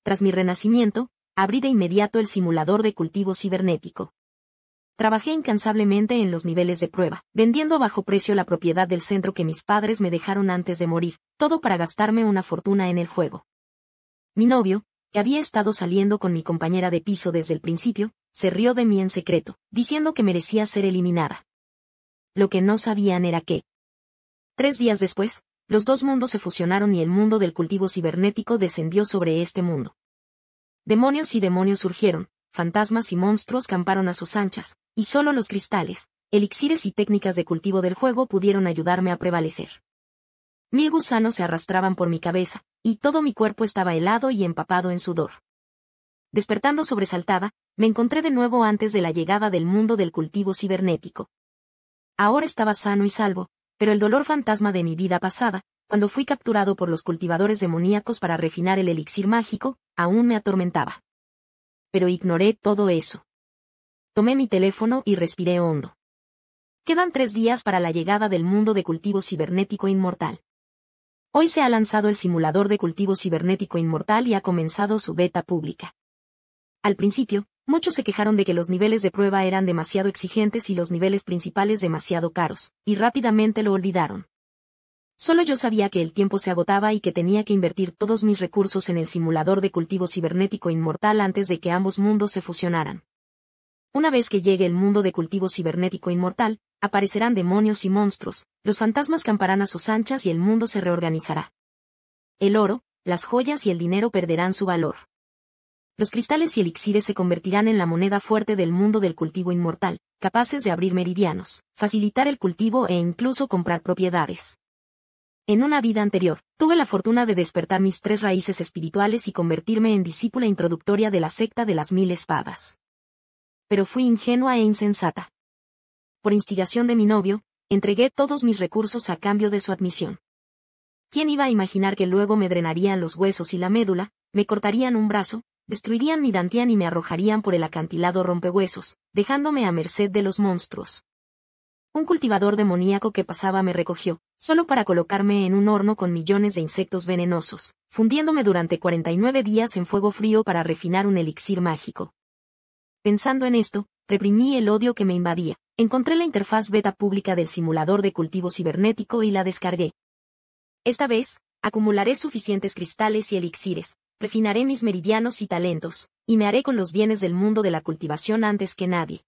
Tras mi renacimiento, abrí de inmediato el simulador de cultivo cibernético. Trabajé incansablemente en los niveles de prueba, vendiendo a bajo precio la propiedad del centro que mis padres me dejaron antes de morir, todo para gastarme una fortuna en el juego. Mi novio, que había estado saliendo con mi compañera de piso desde el principio, se rió de mí en secreto, diciendo que merecía ser eliminada. Lo que no sabían era que 3 días después, los dos mundos se fusionaron y el mundo del cultivo cibernético descendió sobre este mundo. Demonios y demonios surgieron, fantasmas y monstruos camparon a sus anchas, y solo los cristales, elixires y técnicas de cultivo del juego pudieron ayudarme a prevalecer. 1000 gusanos se arrastraban por mi cabeza, y todo mi cuerpo estaba helado y empapado en sudor. Despertando sobresaltada, me encontré de nuevo antes de la llegada del mundo del cultivo cibernético. Ahora estaba sano y salvo, pero el dolor fantasma de mi vida pasada, cuando fui capturado por los cultivadores demoníacos para refinar el elixir mágico, aún me atormentaba. Pero ignoré todo eso. Tomé mi teléfono y respiré hondo. Quedan 3 días para la llegada del mundo de cultivo cibernético inmortal. Hoy se ha lanzado el simulador de cultivo cibernético inmortal y ha comenzado su beta pública. Al principio, muchos se quejaron de que los niveles de prueba eran demasiado exigentes y los niveles principales demasiado caros, y rápidamente lo olvidaron. Solo yo sabía que el tiempo se agotaba y que tenía que invertir todos mis recursos en el simulador de cultivo cibernético inmortal antes de que ambos mundos se fusionaran. Una vez que llegue el mundo de cultivo cibernético inmortal, aparecerán demonios y monstruos, los fantasmas camparán a sus anchas y el mundo se reorganizará. El oro, las joyas y el dinero perderán su valor. Los cristales y elixires se convertirán en la moneda fuerte del mundo del cultivo inmortal, capaces de abrir meridianos, facilitar el cultivo e incluso comprar propiedades. En una vida anterior, tuve la fortuna de despertar mis 3 raíces espirituales y convertirme en discípula introductoria de la secta de las 1000 espadas. Pero fui ingenua e insensata. Por instigación de mi novio, entregué todos mis recursos a cambio de su admisión. ¿Quién iba a imaginar que luego me drenarían los huesos y la médula, me cortarían un brazo, destruirían mi dantian y me arrojarían por el acantilado rompehuesos, dejándome a merced de los monstruos? Un cultivador demoníaco que pasaba me recogió, solo para colocarme en un horno con millones de insectos venenosos, fundiéndome durante 49 días en fuego frío para refinar un elixir mágico. Pensando en esto, reprimí el odio que me invadía, encontré la interfaz beta pública del simulador de cultivo cibernético y la descargué. Esta vez, acumularé suficientes cristales y elixires, refinaré mis meridianos y talentos, y me haré con los bienes del mundo de la cultivación antes que nadie.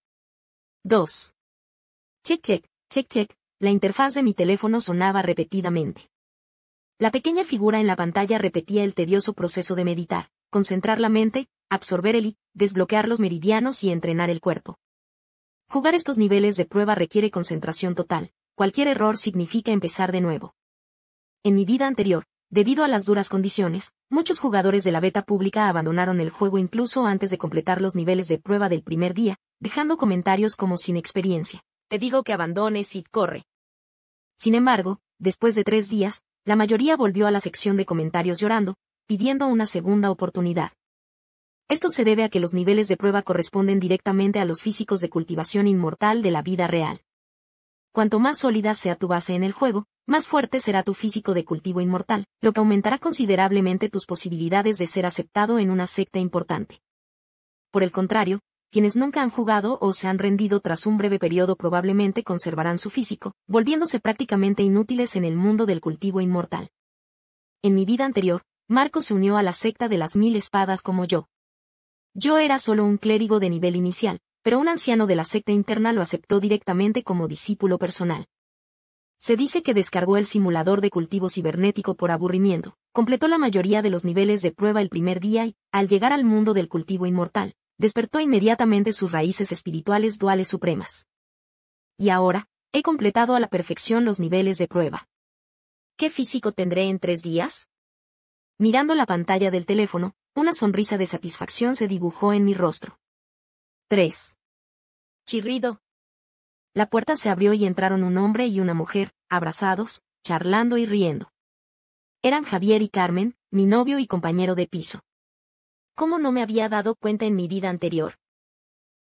2. Check check, check check, la interfaz de mi teléfono sonaba repetidamente. La pequeña figura en la pantalla repetía el tedioso proceso de meditar, concentrar la mente, absorber el desbloquear los meridianos y entrenar el cuerpo. Jugar estos niveles de prueba requiere concentración total, cualquier error significa empezar de nuevo. En mi vida anterior, debido a las duras condiciones, muchos jugadores de la beta pública abandonaron el juego incluso antes de completar los niveles de prueba del primer día, dejando comentarios como sin experiencia. Te digo que abandones y corre. Sin embargo, después de 3 días, la mayoría volvió a la sección de comentarios llorando, pidiendo una segunda oportunidad. Esto se debe a que los niveles de prueba corresponden directamente a los físicos de cultivación inmortal de la vida real. Cuanto más sólida sea tu base en el juego, más fuerte será tu físico de cultivo inmortal, lo que aumentará considerablemente tus posibilidades de ser aceptado en una secta importante. Por el contrario, quienes nunca han jugado o se han rendido tras un breve periodo probablemente conservarán su físico, volviéndose prácticamente inútiles en el mundo del cultivo inmortal. En mi vida anterior, Marco se unió a la secta de las 1000 espadas como yo. Yo era solo un clérigo de nivel inicial, pero un anciano de la secta interna lo aceptó directamente como discípulo personal. Se dice que descargó el simulador de cultivo cibernético por aburrimiento, completó la mayoría de los niveles de prueba el primer día y, al llegar al mundo del cultivo inmortal, despertó inmediatamente sus raíces espirituales duales supremas. Y ahora, he completado a la perfección los niveles de prueba. ¿Qué físico tendré en 3 días? Mirando la pantalla del teléfono, una sonrisa de satisfacción se dibujó en mi rostro. 3. Chirrido. La puerta se abrió y entraron un hombre y una mujer, abrazados, charlando y riendo. Eran Javier y Carmen, mi novio y compañero de piso. ¿Cómo no me había dado cuenta en mi vida anterior?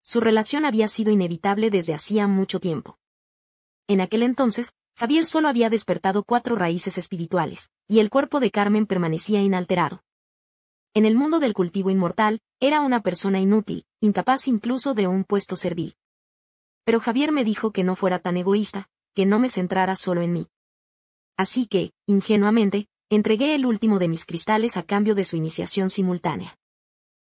Su relación había sido inevitable desde hacía mucho tiempo. En aquel entonces, Javier solo había despertado 4 raíces espirituales, y el cuerpo de Carmen permanecía inalterado. En el mundo del cultivo inmortal, era una persona inútil, incapaz incluso de un puesto servil. Pero Javier me dijo que no fuera tan egoísta, que no me centrara solo en mí. Así que, ingenuamente, entregué el último de mis cristales a cambio de su iniciación simultánea.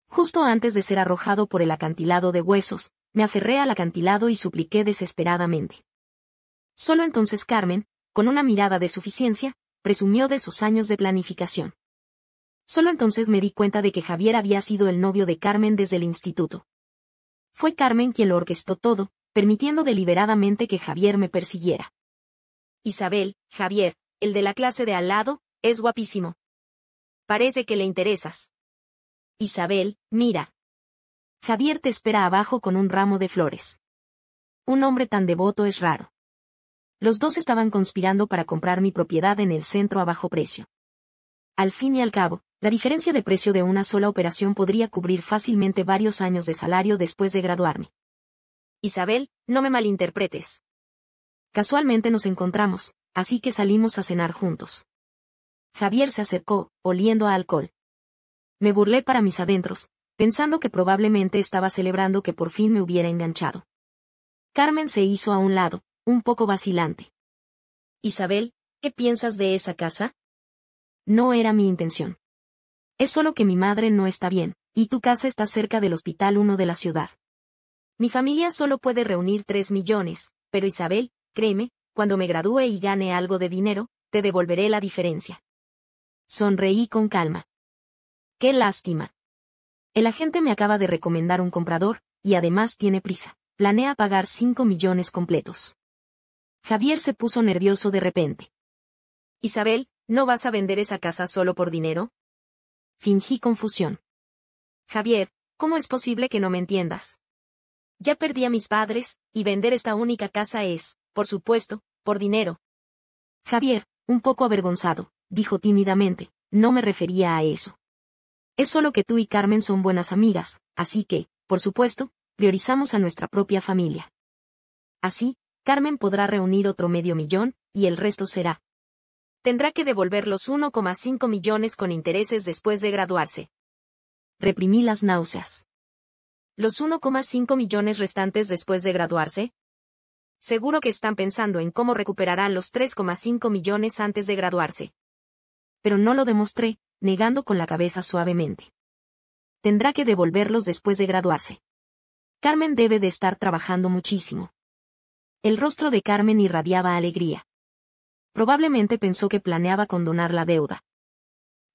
Justo antes de ser arrojado por el acantilado de huesos, me aferré al acantilado y supliqué desesperadamente. Solo entonces Carmen, con una mirada de suficiencia, presumió de sus años de planificación. Solo entonces me di cuenta de que Javier había sido el novio de Carmen desde el instituto. Fue Carmen quien lo orquestó todo, permitiendo deliberadamente que Javier me persiguiera. Isabel, Javier, el de la clase de al lado, es guapísimo. Parece que le interesas. Isabel, mira. Javier te espera abajo con un ramo de flores. Un hombre tan devoto es raro. Los dos estaban conspirando para comprar mi propiedad en el centro a bajo precio. Al fin y al cabo, la diferencia de precio de una sola operación podría cubrir fácilmente varios años de salario después de graduarme. Isabel, no me malinterpretes. Casualmente nos encontramos, así que salimos a cenar juntos. Javier se acercó, oliendo a alcohol. Me burlé para mis adentros, pensando que probablemente estaba celebrando que por fin me hubiera enganchado. Carmen se hizo a un lado, un poco vacilante. Isabel, ¿qué piensas de esa casa? No era mi intención. Es solo que mi madre no está bien, y tu casa está cerca del Hospital 1 de la ciudad. Mi familia solo puede reunir 3 millones, pero Isabel, créeme, cuando me gradúe y gane algo de dinero, te devolveré la diferencia. Sonreí con calma. ¡Qué lástima! El agente me acaba de recomendar un comprador, y además tiene prisa. Planea pagar 5 millones completos. Javier se puso nervioso de repente. Isabel, ¿no vas a vender esa casa solo por dinero? Fingí confusión. Javier, ¿cómo es posible que no me entiendas? Ya perdí a mis padres, y vender esta única casa es, por supuesto, por dinero. Javier, un poco avergonzado, dijo tímidamente, no me refería a eso. Es solo que tú y Carmen son buenas amigas, así que, por supuesto, priorizamos a nuestra propia familia. Así, Carmen podrá reunir otro medio millón, y el resto será. Tendrá que devolver los 1,5 millones con intereses después de graduarse. Reprimí las náuseas. ¿Los 1,5 millones restantes después de graduarse? Seguro que están pensando en cómo recuperarán los 3,5 millones antes de graduarse. Pero no lo demostré, negando con la cabeza suavemente. Tendrá que devolverlos después de graduarse. Carmen debe de estar trabajando muchísimo. El rostro de Carmen irradiaba alegría. Probablemente pensó que planeaba condonar la deuda.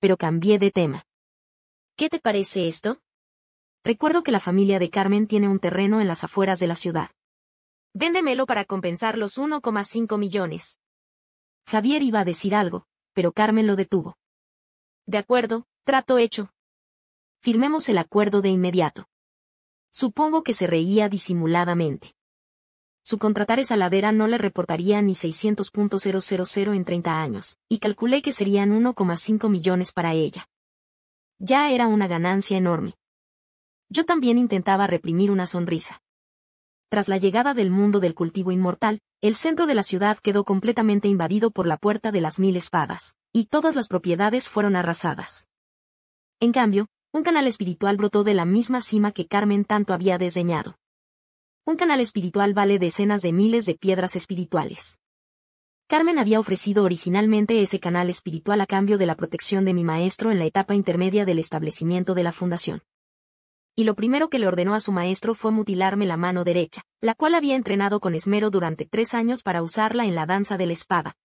Pero cambié de tema. ¿Qué te parece esto? Recuerdo que la familia de Carmen tiene un terreno en las afueras de la ciudad. Véndemelo para compensar los 1,5 millones. Javier iba a decir algo, pero Carmen lo detuvo. De acuerdo, trato hecho. Firmemos el acuerdo de inmediato. Supongo que se reía disimuladamente. Su contratar esa ladera no le reportaría ni 600.000 en 30 años, y calculé que serían 1,5 millones para ella. Ya era una ganancia enorme. Yo también intentaba reprimir una sonrisa. Tras la llegada del mundo del cultivo inmortal, el centro de la ciudad quedó completamente invadido por la Puerta de las 1000 Espadas, y todas las propiedades fueron arrasadas. En cambio, un canal espiritual brotó de la misma cima que Carmen tanto había desdeñado. Un canal espiritual vale decenas de miles de piedras espirituales. Carmen había ofrecido originalmente ese canal espiritual a cambio de la protección de mi maestro en la etapa intermedia del establecimiento de la fundación. Y lo primero que le ordenó a su maestro fue mutilarme la mano derecha, la cual había entrenado con esmero durante 3 años para usarla en la danza de la espada.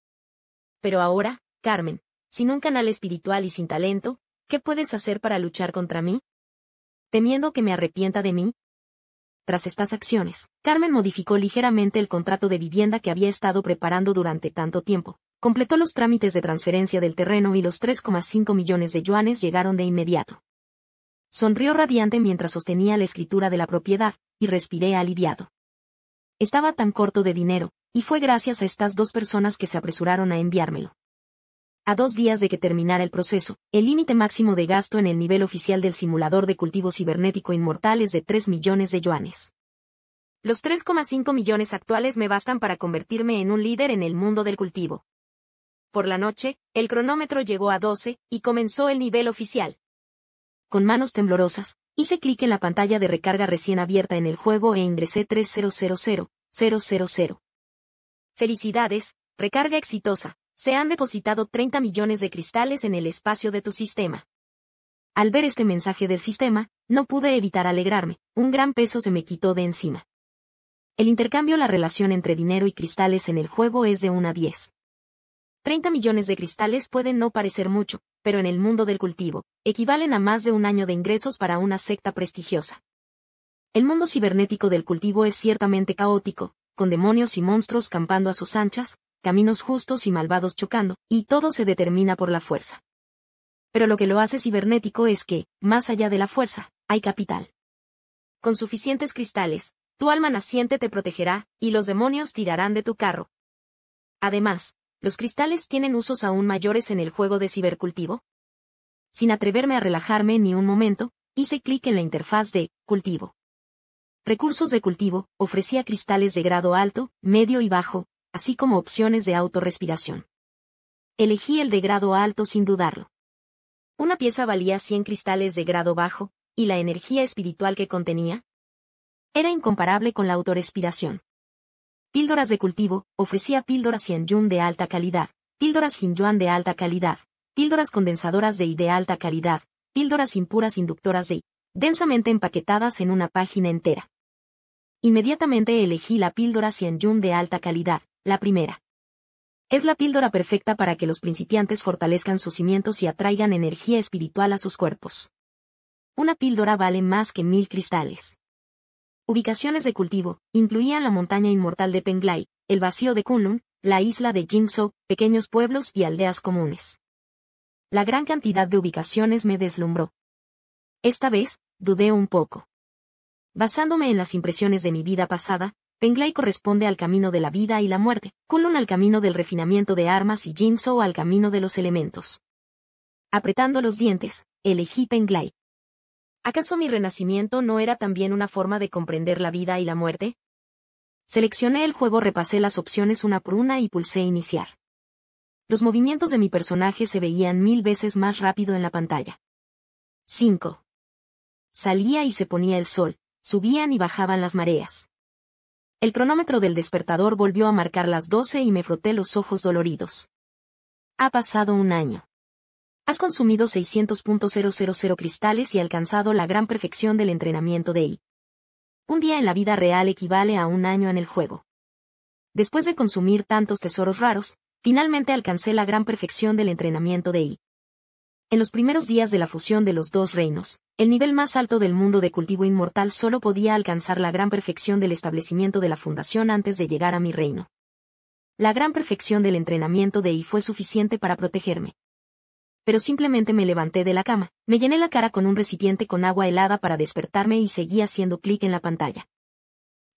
Pero ahora, Carmen, sin un canal espiritual y sin talento, ¿qué puedes hacer para luchar contra mí? ¿Temiendo que me arrepienta de mí? Tras estas acciones, Carmen modificó ligeramente el contrato de vivienda que había estado preparando durante tanto tiempo, completó los trámites de transferencia del terreno y los 3,5 millones de yuanes llegaron de inmediato. Sonrió radiante mientras sostenía la escritura de la propiedad, y respiré aliviado. Estaba tan corto de dinero, y fue gracias a estas 2 personas que se apresuraron a enviármelo. A 2 días de que terminara el proceso, el límite máximo de gasto en el nivel oficial del simulador de cultivo cibernético inmortal es de 3 millones de yuanes. Los 3,5 millones actuales me bastan para convertirme en un líder en el mundo del cultivo. Por la noche, el cronómetro llegó a 12, y comenzó el nivel oficial. con manos temblorosas, hice clic en la pantalla de recarga recién abierta en el juego e ingresé 3000000. Felicidades, recarga exitosa. Se han depositado 30 millones de cristales en el espacio de tu sistema. Al ver este mensaje del sistema, no pude evitar alegrarme, un gran peso se me quitó de encima. El intercambio, la relación entre dinero y cristales en el juego es de 1 a 10. 30 millones de cristales pueden no parecer mucho, pero en el mundo del cultivo, equivalen a más de un año de ingresos para una secta prestigiosa. El mundo cibernético del cultivo es ciertamente caótico, con demonios y monstruos campando a sus anchas, caminos justos y malvados chocando, y todo se determina por la fuerza. Pero lo que lo hace cibernético es que, más allá de la fuerza, hay capital. Con suficientes cristales, tu alma naciente te protegerá, y los demonios tirarán de tu carro. Además, ¿los cristales tienen usos aún mayores en el juego de cibercultivo? Sin atreverme a relajarme ni un momento, hice clic en la interfaz de cultivo. Recursos de cultivo, ofrecía cristales de grado alto, medio y bajo, así como opciones de autorrespiración. Elegí el de grado alto sin dudarlo. Una pieza valía 100 cristales de grado bajo, y la energía espiritual que contenía era incomparable con la autorrespiración. Píldoras de cultivo, ofrecía píldoras Xianyun de alta calidad, píldoras Jinyuan de alta calidad, píldoras condensadoras de I de alta calidad, píldoras impuras inductoras de I, densamente empaquetadas en una página entera. Inmediatamente elegí la píldora Xianyun de alta calidad, la primera. Es la píldora perfecta para que los principiantes fortalezcan sus cimientos y atraigan energía espiritual a sus cuerpos. Una píldora vale más que 1000 cristales. Ubicaciones de cultivo, incluían la montaña inmortal de Penglai, el vacío de Kunlun, la isla de Jingzhou, pequeños pueblos y aldeas comunes. La gran cantidad de ubicaciones me deslumbró. Esta vez, dudé un poco. Basándome en las impresiones de mi vida pasada, Penglai corresponde al camino de la vida y la muerte, Kunlun al camino del refinamiento de armas y Jingzhou al camino de los elementos. Apretando los dientes, elegí Penglai. ¿Acaso mi renacimiento no era también una forma de comprender la vida y la muerte? Seleccioné el juego, repasé las opciones una por una y pulsé iniciar. Los movimientos de mi personaje se veían 1000 veces más rápido en la pantalla. 5. Salía y se ponía el sol, subían y bajaban las mareas. El cronómetro del despertador volvió a marcar las 12 y me froté los ojos doloridos. Ha pasado un año. Has consumido 600.000 cristales y alcanzado la gran perfección del entrenamiento de I. Un día en la vida real equivale a un año en el juego. Después de consumir tantos tesoros raros, finalmente alcancé la gran perfección del entrenamiento de I. En los primeros días de la fusión de los dos reinos, el nivel más alto del mundo de cultivo inmortal solo podía alcanzar la gran perfección del establecimiento de la fundación antes de llegar a mi reino. La gran perfección del entrenamiento de I fue suficiente para protegerme. Pero simplemente me levanté de la cama, me llené la cara con un recipiente con agua helada para despertarme y seguí haciendo clic en la pantalla.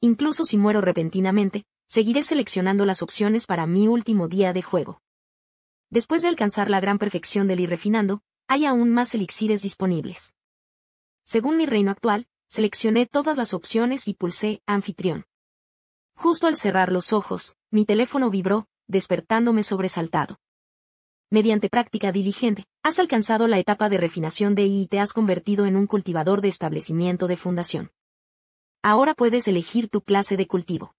Incluso si muero repentinamente, seguiré seleccionando las opciones para mi último día de juego. Después de alcanzar la gran perfección del I refinando, hay aún más elixires disponibles. Según mi reino actual, seleccioné todas las opciones y pulsé Anfitrión. Justo al cerrar los ojos, mi teléfono vibró, despertándome sobresaltado. Mediante práctica diligente, has alcanzado la etapa de refinación de I y te has convertido en un cultivador de establecimiento de fundación. Ahora puedes elegir tu clase de cultivo.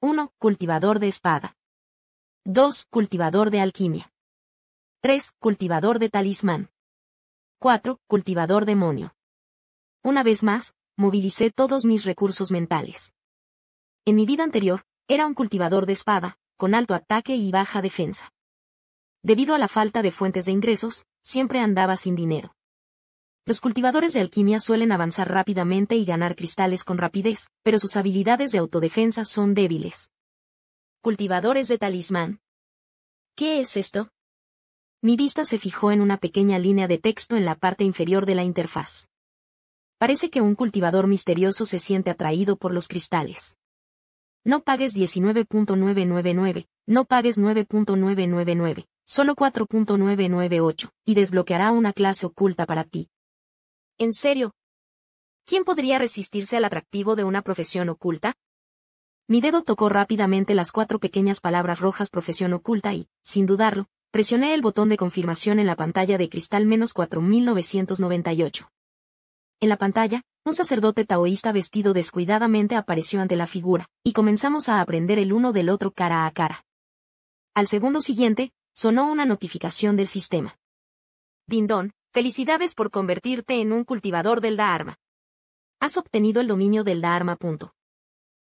1. Cultivador de espada. 2. Cultivador de alquimia. 3. Cultivador de talismán. 4. Cultivador demonio. Una vez más, movilicé todos mis recursos mentales. En mi vida anterior, era un cultivador de espada, con alto ataque y baja defensa. Debido a la falta de fuentes de ingresos, siempre andaba sin dinero. Los cultivadores de alquimia suelen avanzar rápidamente y ganar cristales con rapidez, pero sus habilidades de autodefensa son débiles. Cultivadores de talismán. ¿Qué es esto? Mi vista se fijó en una pequeña línea de texto en la parte inferior de la interfaz. Parece que un cultivador misterioso se siente atraído por los cristales. No pagues 19.999, no pagues 9.999, solo 4.998, y desbloqueará una clase oculta para ti. ¿En serio? ¿Quién podría resistirse al atractivo de una profesión oculta? Mi dedo tocó rápidamente las 4 pequeñas palabras rojas profesión oculta y, sin dudarlo, Presioné el botón de confirmación en la pantalla de cristal -4998. En la pantalla, un sacerdote taoísta vestido descuidadamente apareció ante la figura, y comenzamos a aprender el uno del otro cara a cara. Al segundo siguiente, sonó una notificación del sistema. Dindón, felicidades por convertirte en un cultivador del Dharma. Has obtenido el dominio del Dharma.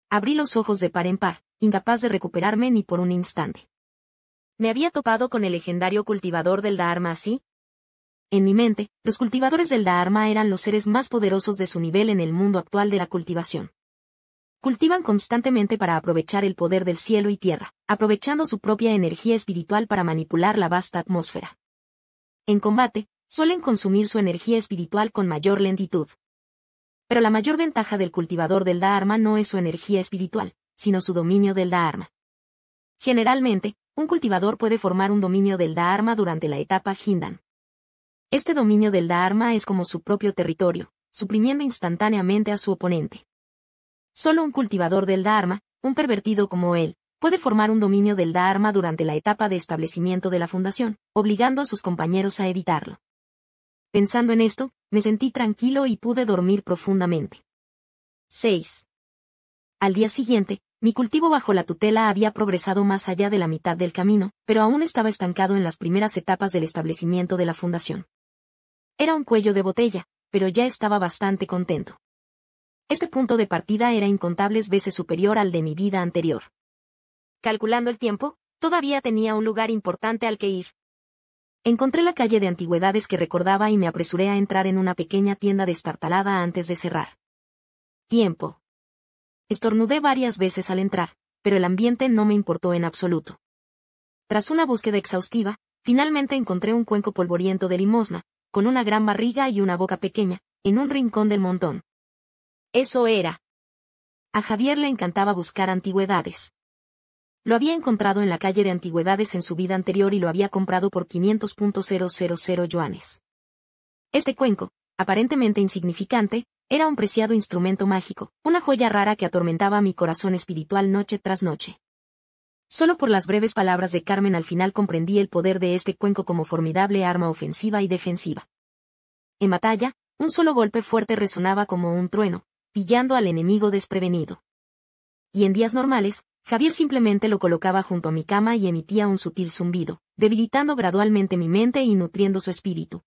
Abrí los ojos de par en par, incapaz de recuperarme ni por un instante. ¿Me había topado con el legendario cultivador del Dharma así? En mi mente, los cultivadores del Dharma eran los seres más poderosos de su nivel en el mundo actual de la cultivación. Cultivan constantemente para aprovechar el poder del cielo y tierra, aprovechando su propia energía espiritual para manipular la vasta atmósfera. En combate, suelen consumir su energía espiritual con mayor lentitud. Pero la mayor ventaja del cultivador del Dharma no es su energía espiritual, sino su dominio del Dharma. Generalmente, un cultivador puede formar un dominio del Dharma durante la etapa Hindan. Este dominio del Dharma es como su propio territorio, suprimiendo instantáneamente a su oponente. Solo un cultivador del Dharma, un pervertido como él, puede formar un dominio del Dharma durante la etapa de establecimiento de la fundación, obligando a sus compañeros a evitarlo. Pensando en esto, me sentí tranquilo y pude dormir profundamente. 6. Al día siguiente, mi cultivo bajo la tutela había progresado más allá de la mitad del camino, pero aún estaba estancado en las primeras etapas del establecimiento de la fundación. Era un cuello de botella, pero ya estaba bastante contento. Este punto de partida era incontables veces superior al de mi vida anterior. Calculando el tiempo, todavía tenía un lugar importante al que ir. Encontré la calle de antigüedades que recordaba y me apresuré a entrar en una pequeña tienda destartalada antes de cerrar. Tiempo. Estornudé varias veces al entrar, pero el ambiente no me importó en absoluto. Tras una búsqueda exhaustiva, finalmente encontré un cuenco polvoriento de limosna, con una gran barriga y una boca pequeña, en un rincón del montón. Eso era. A Javier le encantaba buscar antigüedades. Lo había encontrado en la calle de antigüedades en su vida anterior y lo había comprado por 500.000 yuanes. Este cuenco, aparentemente insignificante, era un preciado instrumento mágico, una joya rara que atormentaba mi corazón espiritual noche tras noche. Solo por las breves palabras de Carmen al final comprendí el poder de este cuenco como formidable arma ofensiva y defensiva. En batalla, un solo golpe fuerte resonaba como un trueno, pillando al enemigo desprevenido. Y en días normales, Javier simplemente lo colocaba junto a mi cama y emitía un sutil zumbido, debilitando gradualmente mi mente y nutriendo su espíritu.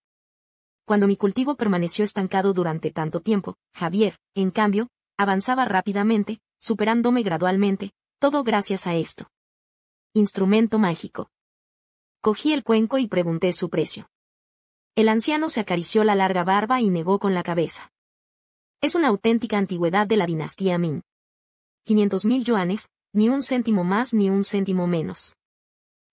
Cuando mi cultivo permaneció estancado durante tanto tiempo, Javier, en cambio, avanzaba rápidamente, superándome gradualmente, todo gracias a esto. Instrumento mágico. Cogí el cuenco y pregunté su precio. El anciano se acarició la larga barba y negó con la cabeza. Es una auténtica antigüedad de la dinastía Ming. 500.000 yuanes, ni un céntimo más ni un céntimo menos.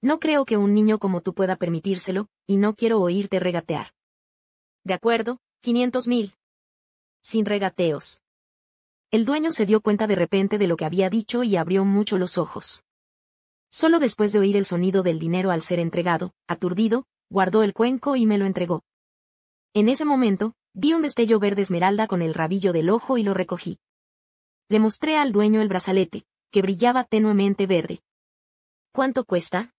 No creo que un niño como tú pueda permitírselo, y no quiero oírte regatear. De acuerdo, 500.000. Sin regateos. El dueño se dio cuenta de repente de lo que había dicho y abrió mucho los ojos. Solo después de oír el sonido del dinero al ser entregado, aturdido, guardó el cuenco y me lo entregó. En ese momento, vi un destello verde esmeralda con el rabillo del ojo y lo recogí. Le mostré al dueño el brazalete, que brillaba tenuemente verde. ¿Cuánto cuesta?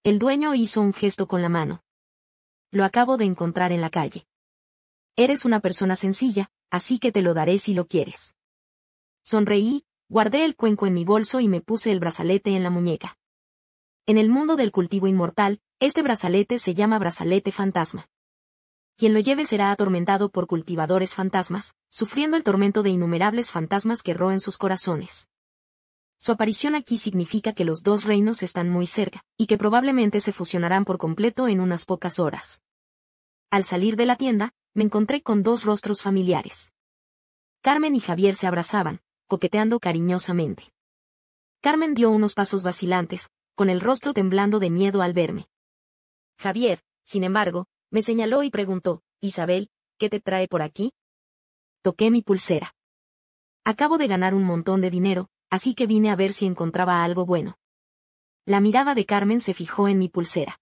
El dueño hizo un gesto con la mano. Lo acabo de encontrar en la calle. Eres una persona sencilla, así que te lo daré si lo quieres. Sonreí, guardé el cuenco en mi bolso y me puse el brazalete en la muñeca. En el mundo del cultivo inmortal, este brazalete se llama brazalete fantasma. Quien lo lleve será atormentado por cultivadores fantasmas, sufriendo el tormento de innumerables fantasmas que roen sus corazones. Su aparición aquí significa que los dos reinos están muy cerca, y que probablemente se fusionarán por completo en unas pocas horas. Al salir de la tienda, me encontré con dos rostros familiares. Carmen y Javier se abrazaban, coqueteando cariñosamente. Carmen dio unos pasos vacilantes, con el rostro temblando de miedo al verme. Javier, sin embargo, me señaló y preguntó, Isabel, ¿qué te trae por aquí? Toqué mi pulsera. Acabo de ganar un montón de dinero, así que vine a ver si encontraba algo bueno. La mirada de Carmen se fijó en mi pulsera.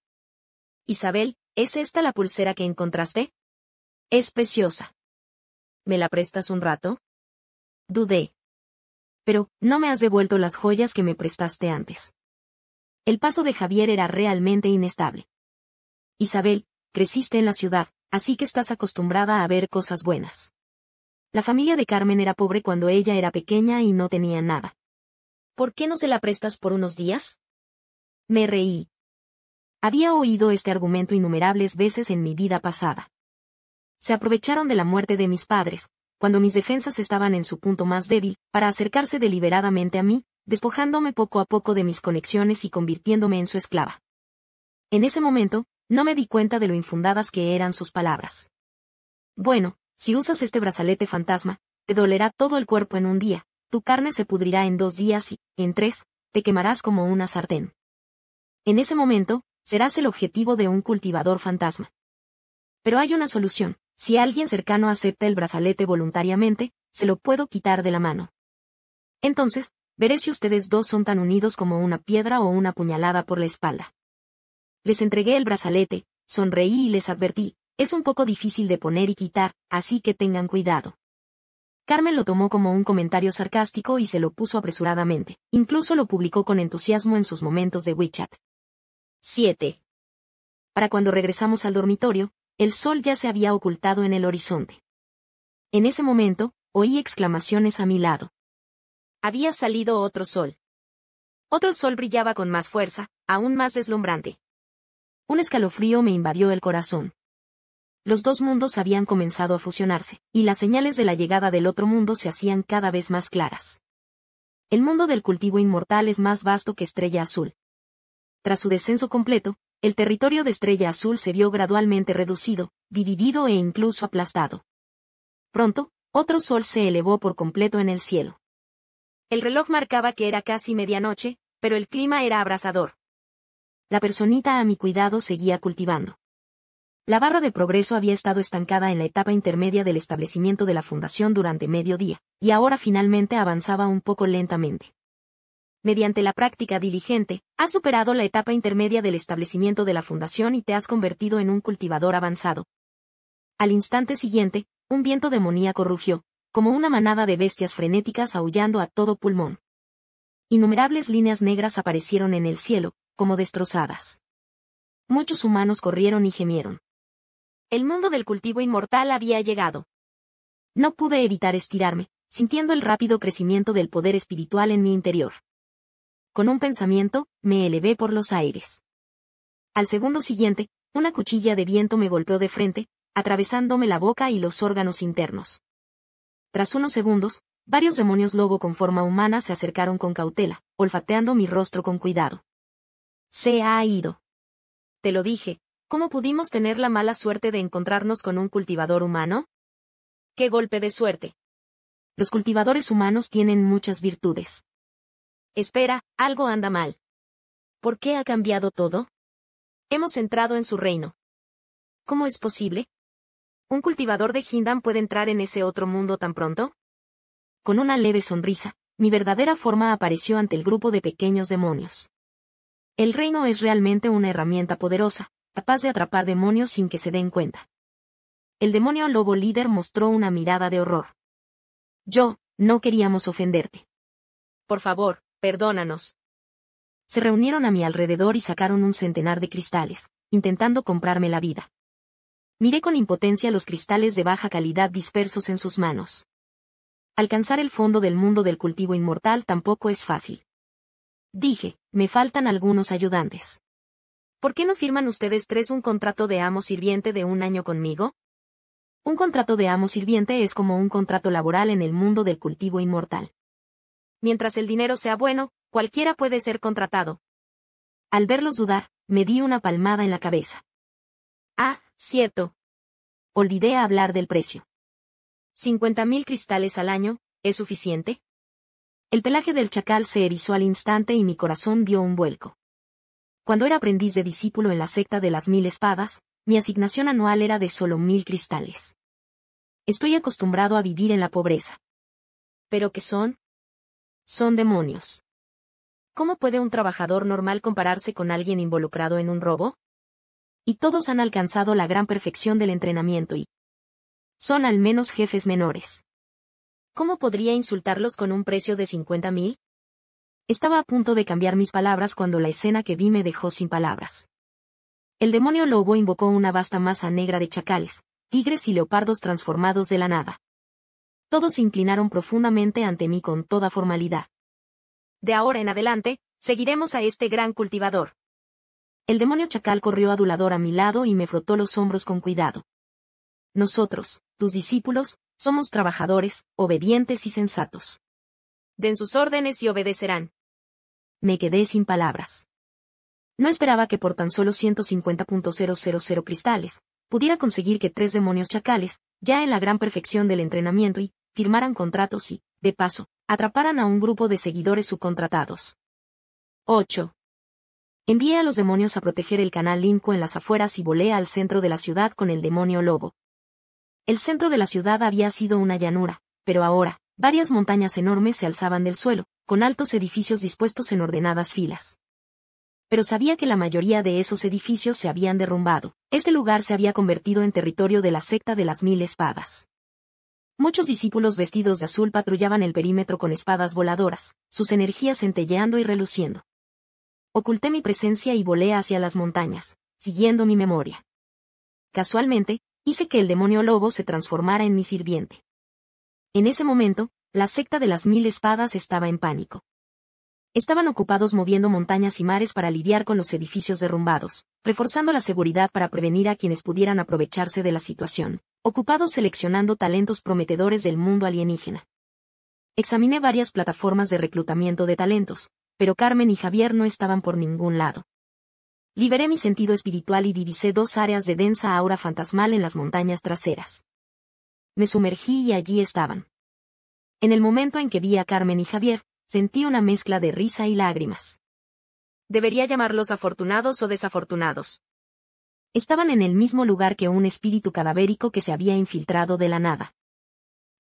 Isabel, ¿es esta la pulsera que encontraste? Es preciosa. ¿Me la prestas un rato? Dudé. Pero, no me has devuelto las joyas que me prestaste antes. El paso de Javier era realmente inestable. Isabel, creciste en la ciudad, así que estás acostumbrada a ver cosas buenas. La familia de Carmen era pobre cuando ella era pequeña y no tenía nada. ¿Por qué no se la prestas por unos días? Me reí. Había oído este argumento innumerables veces en mi vida pasada. Se aprovecharon de la muerte de mis padres, cuando mis defensas estaban en su punto más débil, para acercarse deliberadamente a mí, despojándome poco a poco de mis conexiones y convirtiéndome en su esclava. En ese momento, no me di cuenta de lo infundadas que eran sus palabras. Bueno, si usas este brazalete fantasma, te dolerá todo el cuerpo en un día, tu carne se pudrirá en 2 días y, en 3, te quemarás como una sartén. En ese momento, serás el objetivo de un cultivador fantasma. Pero hay una solución. Si alguien cercano acepta el brazalete voluntariamente, se lo puedo quitar de la mano. Entonces, veré si ustedes dos son tan unidos como una piedra o una puñalada por la espalda. Les entregué el brazalete, sonreí y les advertí, es un poco difícil de poner y quitar, así que tengan cuidado. Carmen lo tomó como un comentario sarcástico y se lo puso apresuradamente. Incluso lo publicó con entusiasmo en sus momentos de WeChat. 7. Para cuando regresamos al dormitorio, el sol ya se había ocultado en el horizonte. En ese momento, oí exclamaciones a mi lado. Había salido otro sol. Otro sol brillaba con más fuerza, aún más deslumbrante. Un escalofrío me invadió el corazón. Los dos mundos habían comenzado a fusionarse, y las señales de la llegada del otro mundo se hacían cada vez más claras. El mundo del cultivo inmortal es más vasto que Estrella Azul. Tras su descenso completo, el territorio de Estrella Azul se vio gradualmente reducido, dividido e incluso aplastado. Pronto, otro sol se elevó por completo en el cielo. El reloj marcaba que era casi medianoche, pero el clima era abrasador. La personita a mi cuidado seguía cultivando. La barra de progreso había estado estancada en la etapa intermedia del establecimiento de la fundación durante medio día, y ahora finalmente avanzaba un poco lentamente. Mediante la práctica diligente, has superado la etapa intermedia del establecimiento de la fundación y te has convertido en un cultivador avanzado. Al instante siguiente, un viento demoníaco rugió, como una manada de bestias frenéticas aullando a todo pulmón. Innumerables líneas negras aparecieron en el cielo, como destrozadas. Muchos humanos corrieron y gemieron. El mundo del cultivo inmortal había llegado. No pude evitar estirarme, sintiendo el rápido crecimiento del poder espiritual en mi interior. Con un pensamiento, me elevé por los aires. Al segundo siguiente, una cuchilla de viento me golpeó de frente, atravesándome la boca y los órganos internos. Tras unos segundos, varios demonios lobo con forma humana se acercaron con cautela, olfateando mi rostro con cuidado. Se ha ido. Te lo dije, ¿cómo pudimos tener la mala suerte de encontrarnos con un cultivador humano? ¡Qué golpe de suerte! Los cultivadores humanos tienen muchas virtudes. Espera, algo anda mal. ¿Por qué ha cambiado todo? Hemos entrado en su reino. ¿Cómo es posible? ¿Un cultivador de Hindam puede entrar en ese otro mundo tan pronto? Con una leve sonrisa, mi verdadera forma apareció ante el grupo de pequeños demonios. El reino es realmente una herramienta poderosa, capaz de atrapar demonios sin que se den cuenta. El demonio lobo líder mostró una mirada de horror. No queríamos ofenderte. Por favor, perdónanos. Se reunieron a mi alrededor y sacaron un centenar de cristales, intentando comprarme la vida. Miré con impotencia los cristales de baja calidad dispersos en sus manos. Alcanzar el fondo del mundo del cultivo inmortal tampoco es fácil. Dije, me faltan algunos ayudantes. ¿Por qué no firman ustedes tres un contrato de amo sirviente de 1 año conmigo? Un contrato de amo sirviente es como un contrato laboral en el mundo del cultivo inmortal. Mientras el dinero sea bueno, cualquiera puede ser contratado. Al verlos dudar, me di una palmada en la cabeza. Ah, cierto. Olvidé hablar del precio. 50.000 cristales al año, ¿es suficiente? El pelaje del chacal se erizó al instante y mi corazón dio un vuelco. Cuando era aprendiz de discípulo en la secta de las 1000 espadas, mi asignación anual era de solo 1000 cristales. Estoy acostumbrado a vivir en la pobreza. ¿Pero qué son? Son demonios. ¿Cómo puede un trabajador normal compararse con alguien involucrado en un robo? Y todos han alcanzado la gran perfección del entrenamiento y son al menos jefes menores. ¿Cómo podría insultarlos con un precio de 50.000? Estaba a punto de cambiar mis palabras cuando la escena que vi me dejó sin palabras. El demonio lobo invocó una vasta masa negra de chacales, tigres y leopardos transformados de la nada. Todos se inclinaron profundamente ante mí con toda formalidad. De ahora en adelante, seguiremos a este gran cultivador. El demonio chacal corrió adulador a mi lado y me frotó los hombros con cuidado. Nosotros, tus discípulos, somos trabajadores, obedientes y sensatos. Den sus órdenes y obedecerán. Me quedé sin palabras. No esperaba que por tan solo 150.000 cristales, pudiera conseguir que 3 demonios chacales, ya en la gran perfección del entrenamiento y, firmaran contratos y, de paso, atraparan a un grupo de seguidores subcontratados. 8. Envié a los demonios a proteger el canal Limco en las afueras y volé al centro de la ciudad con el demonio lobo. El centro de la ciudad había sido una llanura, pero ahora, varias montañas enormes se alzaban del suelo, con altos edificios dispuestos en ordenadas filas. Pero sabía que la mayoría de esos edificios se habían derrumbado. Este lugar se había convertido en territorio de la secta de las 1000 espadas. Muchos discípulos vestidos de azul patrullaban el perímetro con espadas voladoras, sus energías centelleando y reluciendo. Oculté mi presencia y volé hacia las montañas, siguiendo mi memoria. Casualmente, hice que el demonio lobo se transformara en mi sirviente. En ese momento, la secta de las 1000 espadas estaba en pánico. Estaban ocupados moviendo montañas y mares para lidiar con los edificios derrumbados, reforzando la seguridad para prevenir a quienes pudieran aprovecharse de la situación, ocupados seleccionando talentos prometedores del mundo alienígena. Examiné varias plataformas de reclutamiento de talentos, pero Carmen y Javier no estaban por ningún lado. Liberé mi sentido espiritual y divisé 2 áreas de densa aura fantasmal en las montañas traseras. Me sumergí y allí estaban. En el momento en que vi a Carmen y Javier, sentí una mezcla de risa y lágrimas. ¿Debería llamarlos afortunados o desafortunados? Estaban en el mismo lugar que un espíritu cadavérico que se había infiltrado de la nada.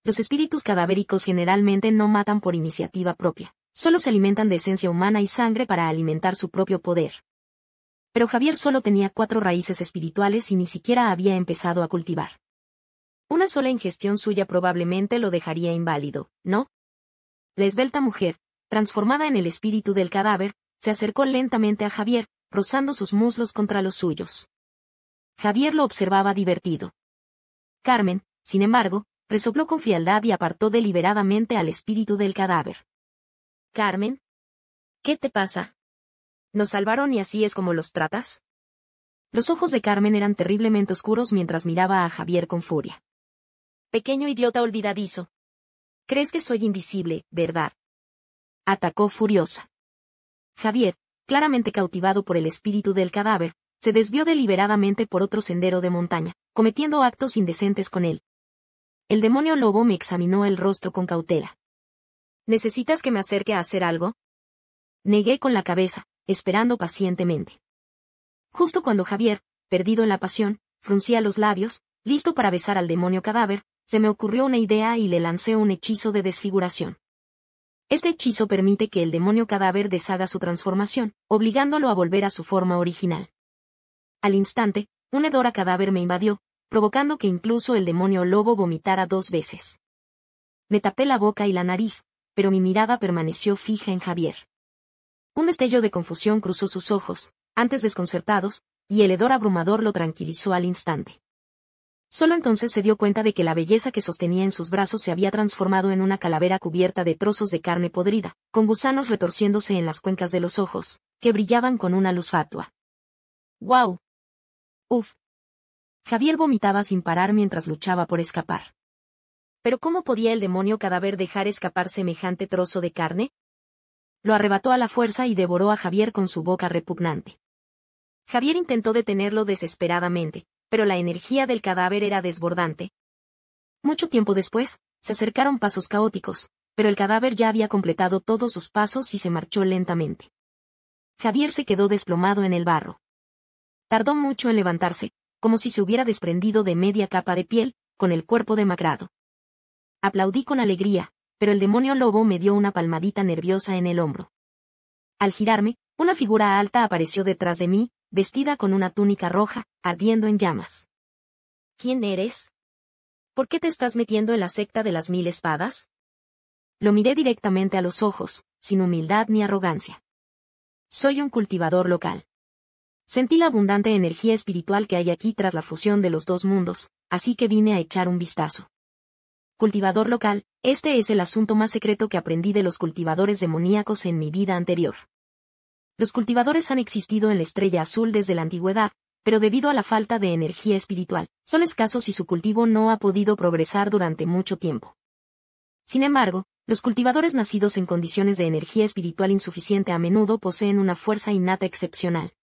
Los espíritus cadavéricos generalmente no matan por iniciativa propia, solo se alimentan de esencia humana y sangre para alimentar su propio poder. Pero Javier solo tenía 4 raíces espirituales y ni siquiera había empezado a cultivar. Una sola ingestión suya probablemente lo dejaría inválido, ¿no? La esbelta mujer, transformada en el espíritu del cadáver, se acercó lentamente a Javier, rozando sus muslos contra los suyos. Javier lo observaba divertido. Carmen, sin embargo, resopló con frialdad y apartó deliberadamente al espíritu del cadáver. «Carmen, ¿qué te pasa? ¿Nos salvaron y así es como los tratas?» Los ojos de Carmen eran terriblemente oscuros mientras miraba a Javier con furia. «Pequeño idiota olvidadizo. Crees que soy invisible, ¿verdad?», atacó furiosa. Javier, claramente cautivado por el espíritu del cadáver, se desvió deliberadamente por otro sendero de montaña, cometiendo actos indecentes con él. El demonio lobo me examinó el rostro con cautela. «¿Necesitas que me acerque a hacer algo?», negué con la cabeza, esperando pacientemente. Justo cuando Javier, perdido en la pasión, fruncía los labios, listo para besar al demonio cadáver, se me ocurrió una idea y le lancé un hechizo de desfiguración. Este hechizo permite que el demonio cadáver deshaga su transformación, obligándolo a volver a su forma original. Al instante, un hedor a cadáver me invadió, provocando que incluso el demonio lobo vomitara 2 veces. Me tapé la boca y la nariz, pero mi mirada permaneció fija en Javier. Un destello de confusión cruzó sus ojos, antes desconcertados, y el hedor abrumador lo tranquilizó al instante. Solo entonces se dio cuenta de que la belleza que sostenía en sus brazos se había transformado en una calavera cubierta de trozos de carne podrida, con gusanos retorciéndose en las cuencas de los ojos, que brillaban con una luz fatua. ¡Guau! ¡Uf! Javier vomitaba sin parar mientras luchaba por escapar. ¿Pero cómo podía el demonio cadáver dejar escapar semejante trozo de carne? Lo arrebató a la fuerza y devoró a Javier con su boca repugnante. Javier intentó detenerlo desesperadamente, pero la energía del cadáver era desbordante. Mucho tiempo después, se acercaron pasos caóticos, pero el cadáver ya había completado todos sus pasos y se marchó lentamente. Javier se quedó desplomado en el barro. Tardó mucho en levantarse, como si se hubiera desprendido de media capa de piel, con el cuerpo demacrado. Aplaudí con alegría, pero el demonio lobo me dio una palmadita nerviosa en el hombro. Al girarme, una figura alta apareció detrás de mí, vestida con una túnica roja, ardiendo en llamas. ¿Quién eres? ¿Por qué te estás metiendo en la secta de las 1000 espadas? Lo miré directamente a los ojos, sin humildad ni arrogancia. Soy un cultivador local. Sentí la abundante energía espiritual que hay aquí tras la fusión de los dos mundos, así que vine a echar un vistazo. Cultivador local, este es el asunto más secreto que aprendí de los cultivadores demoníacos en mi vida anterior. Los cultivadores han existido en la estrella azul desde la antigüedad, pero debido a la falta de energía espiritual, son escasos y su cultivo no ha podido progresar durante mucho tiempo. Sin embargo, los cultivadores nacidos en condiciones de energía espiritual insuficiente a menudo poseen una fuerza innata excepcional.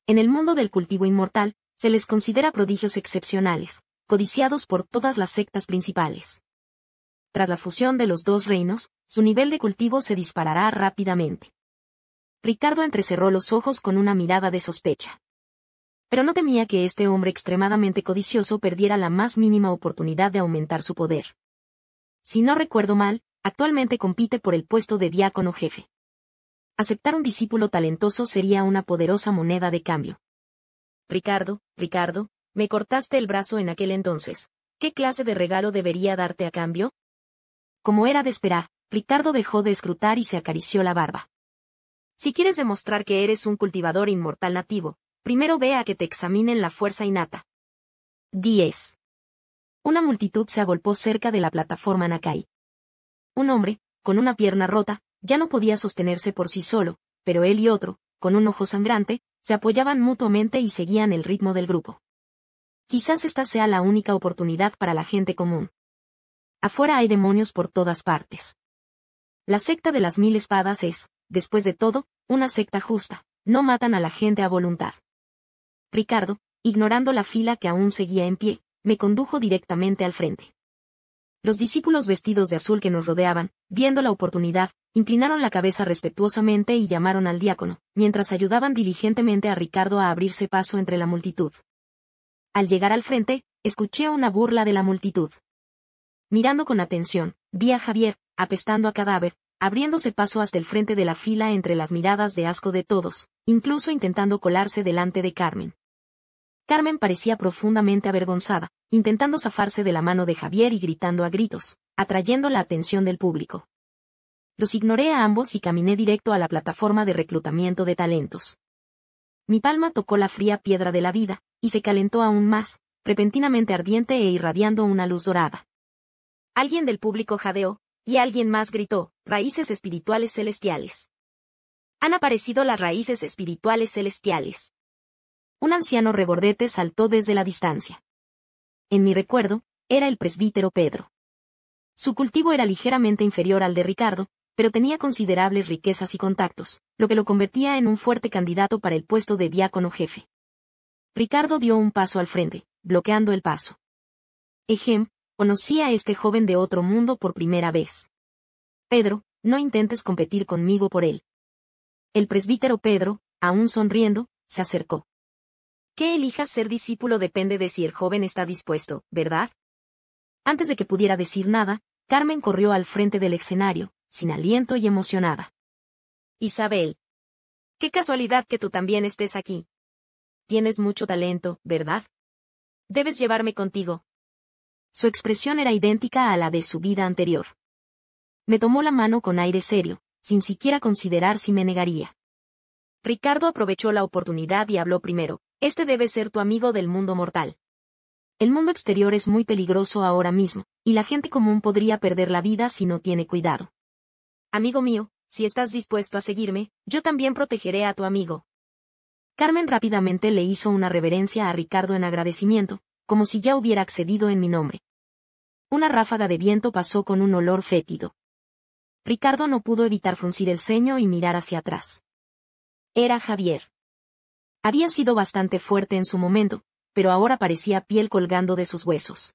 En el mundo del cultivo inmortal, se les considera prodigios excepcionales, codiciados por todas las sectas principales. Tras la fusión de los dos reinos, su nivel de cultivo se disparará rápidamente. Ricardo entrecerró los ojos con una mirada de sospecha. Pero no temía que este hombre extremadamente codicioso perdiera la más mínima oportunidad de aumentar su poder. Si no recuerdo mal, actualmente compite por el puesto de diácono jefe. Aceptar un discípulo talentoso sería una poderosa moneda de cambio. Ricardo, me cortaste el brazo en aquel entonces. ¿Qué clase de regalo debería darte a cambio? Como era de esperar, Ricardo dejó de escrutar y se acarició la barba. Si quieres demostrar que eres un cultivador inmortal nativo, primero ve a que te examinen la fuerza innata. 10. Una multitud se agolpó cerca de la plataforma Nakai. Un hombre, con una pierna rota, ya no podía sostenerse por sí solo, pero él y otro, con un ojo sangrante, se apoyaban mutuamente y seguían el ritmo del grupo. Quizás esta sea la única oportunidad para la gente común. Afuera hay demonios por todas partes. La secta de las 1000 espadas es, después de todo, una secta justa, no matan a la gente a voluntad. Ricardo, ignorando la fila que aún seguía en pie, me condujo directamente al frente. Los discípulos vestidos de azul que nos rodeaban, viendo la oportunidad, inclinaron la cabeza respetuosamente y llamaron al diácono, mientras ayudaban diligentemente a Ricardo a abrirse paso entre la multitud. Al llegar al frente, escuché una burla de la multitud. Mirando con atención, vi a Javier, apestando a cadáver, abriéndose paso hasta el frente de la fila entre las miradas de asco de todos, incluso intentando colarse delante de Carmen. Carmen parecía profundamente avergonzada, intentando zafarse de la mano de Javier y gritando a gritos, atrayendo la atención del público. Los ignoré a ambos y caminé directo a la plataforma de reclutamiento de talentos. Mi palma tocó la fría piedra de la vida, y se calentó aún más, repentinamente ardiente e irradiando una luz dorada. Alguien del público jadeó, y alguien más gritó, raíces espirituales celestiales. Han aparecido las raíces espirituales celestiales. Un anciano regordete saltó desde la distancia. En mi recuerdo, era el presbítero Pedro. Su cultivo era ligeramente inferior al de Ricardo, pero tenía considerables riquezas y contactos, lo que lo convertía en un fuerte candidato para el puesto de diácono jefe. Ricardo dio un paso al frente, bloqueando el paso. Ejem, conocí a este joven de otro mundo por primera vez. Pedro, no intentes competir conmigo por él. El presbítero Pedro, aún sonriendo, se acercó. Que elijas ser discípulo depende de si el joven está dispuesto, ¿verdad? Antes de que pudiera decir nada, Carmen corrió al frente del escenario, sin aliento y emocionada. Isabel. Qué casualidad que tú también estés aquí. Tienes mucho talento, ¿verdad? Debes llevarme contigo. Su expresión era idéntica a la de su vida anterior. Me tomó la mano con aire serio, sin siquiera considerar si me negaría. Ricardo aprovechó la oportunidad y habló primero. Este debe ser tu amigo del mundo mortal. El mundo exterior es muy peligroso ahora mismo, y la gente común podría perder la vida si no tiene cuidado. Amigo mío, si estás dispuesto a seguirme, yo también protegeré a tu amigo. Carmen rápidamente le hizo una reverencia a Ricardo en agradecimiento, como si ya hubiera accedido en mi nombre. Una ráfaga de viento pasó con un olor fétido. Ricardo no pudo evitar fruncir el ceño y mirar hacia atrás. Era Javier. Había sido bastante fuerte en su momento, pero ahora parecía piel colgando de sus huesos.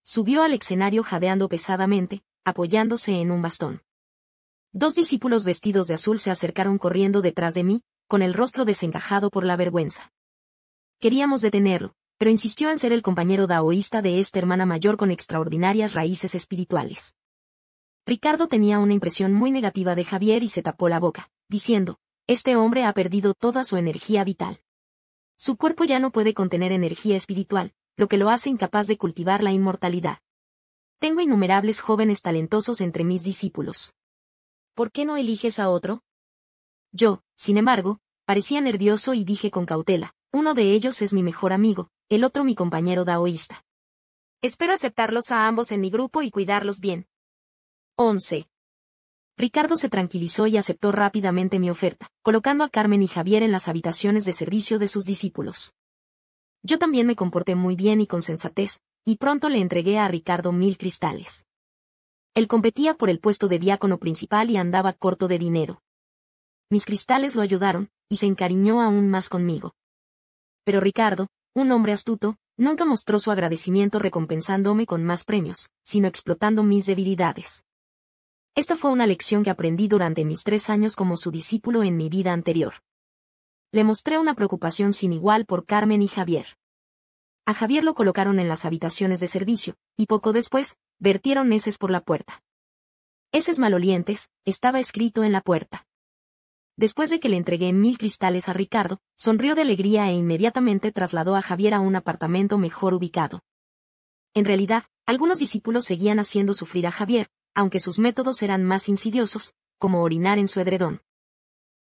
Subió al escenario jadeando pesadamente, apoyándose en un bastón. Dos discípulos vestidos de azul se acercaron corriendo detrás de mí, con el rostro desencajado por la vergüenza. Queríamos detenerlo, pero insistió en ser el compañero daoísta de esta hermana mayor con extraordinarias raíces espirituales. Ricardo tenía una impresión muy negativa de Javier y se tapó la boca, diciendo, este hombre ha perdido toda su energía vital. Su cuerpo ya no puede contener energía espiritual, lo que lo hace incapaz de cultivar la inmortalidad. Tengo innumerables jóvenes talentosos entre mis discípulos. ¿por qué no eliges a otro? Yo, sin embargo, parecía nervioso y dije con cautela, uno de ellos es mi mejor amigo, el otro mi compañero daoísta. Espero aceptarlos a ambos en mi grupo y cuidarlos bien. 11. Ricardo se tranquilizó y aceptó rápidamente mi oferta, colocando a Carmen y Javier en las habitaciones de servicio de sus discípulos. Yo también me comporté muy bien y con sensatez, y pronto le entregué a Ricardo 1000 cristales. Él competía por el puesto de diácono principal y andaba corto de dinero. Mis cristales lo ayudaron, y se encariñó aún más conmigo. Pero Ricardo, un hombre astuto, nunca mostró su agradecimiento recompensándome con más premios, sino explotando mis debilidades. Esta fue una lección que aprendí durante mis 3 años como su discípulo en mi vida anterior. Le mostré una preocupación sin igual por Carmen y Javier. A Javier lo colocaron en las habitaciones de servicio, y poco después, vertieron heces por la puerta. Heces malolientes, estaba escrito en la puerta. Después de que le entregué 1000 cristales a Ricardo, sonrió de alegría e inmediatamente trasladó a Javier a un apartamento mejor ubicado. En realidad, algunos discípulos seguían haciendo sufrir a Javier, aunque sus métodos eran más insidiosos, como orinar en su edredón.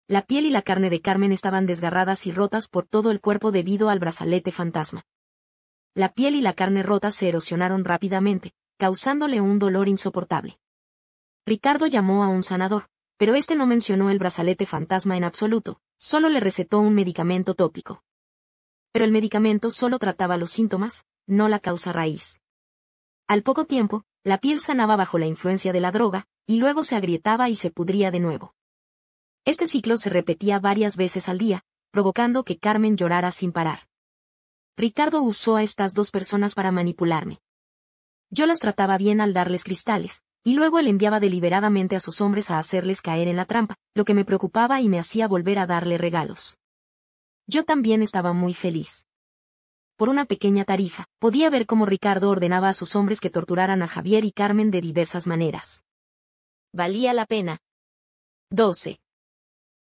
La piel y la carne de Carmen estaban desgarradas y rotas por todo el cuerpo debido al brazalete fantasma. La piel y la carne rotas se erosionaron rápidamente, causándole un dolor insoportable. Ricardo llamó a un sanador, pero este no mencionó el brazalete fantasma en absoluto, solo le recetó un medicamento tópico. Pero el medicamento solo trataba los síntomas, no la causa raíz. Al poco tiempo, la piel sanaba bajo la influencia de la droga, y luego se agrietaba y se pudría de nuevo. Este ciclo se repetía varias veces al día, provocando que Carmen llorara sin parar. Ricardo usó a estas 2 personas para manipularme. Yo las trataba bien al darles cristales, y luego él enviaba deliberadamente a sus hombres a hacerles caer en la trampa, lo que me preocupaba y me hacía volver a darle regalos. Yo también estaba muy feliz. Por una pequeña tarifa, podía ver cómo Ricardo ordenaba a sus hombres que torturaran a Javier y Carmen de diversas maneras. Valía la pena. 12.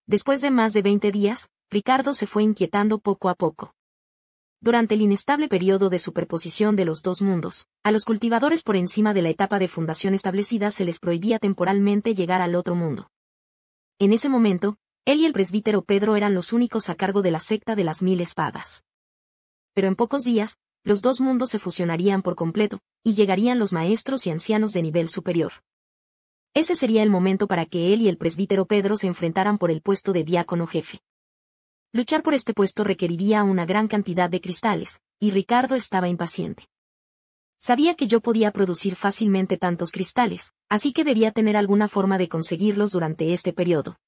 Después de más de 20 días, Ricardo se fue inquietando poco a poco. Durante el inestable periodo de superposición de los 2 mundos, a los cultivadores por encima de la etapa de fundación establecida se les prohibía temporalmente llegar al otro mundo. En ese momento, él y el presbítero Pedro eran los únicos a cargo de la secta de las 1000 espadas. Pero en pocos días, los 2 mundos se fusionarían por completo, y llegarían los maestros y ancianos de nivel superior. Ese sería el momento para que él y el presbítero Pedro se enfrentaran por el puesto de diácono jefe. Luchar por este puesto requeriría una gran cantidad de cristales, y Ricardo estaba impaciente. Sabía que yo podía producir fácilmente tantos cristales, así que debía tener alguna forma de conseguirlos durante este periodo.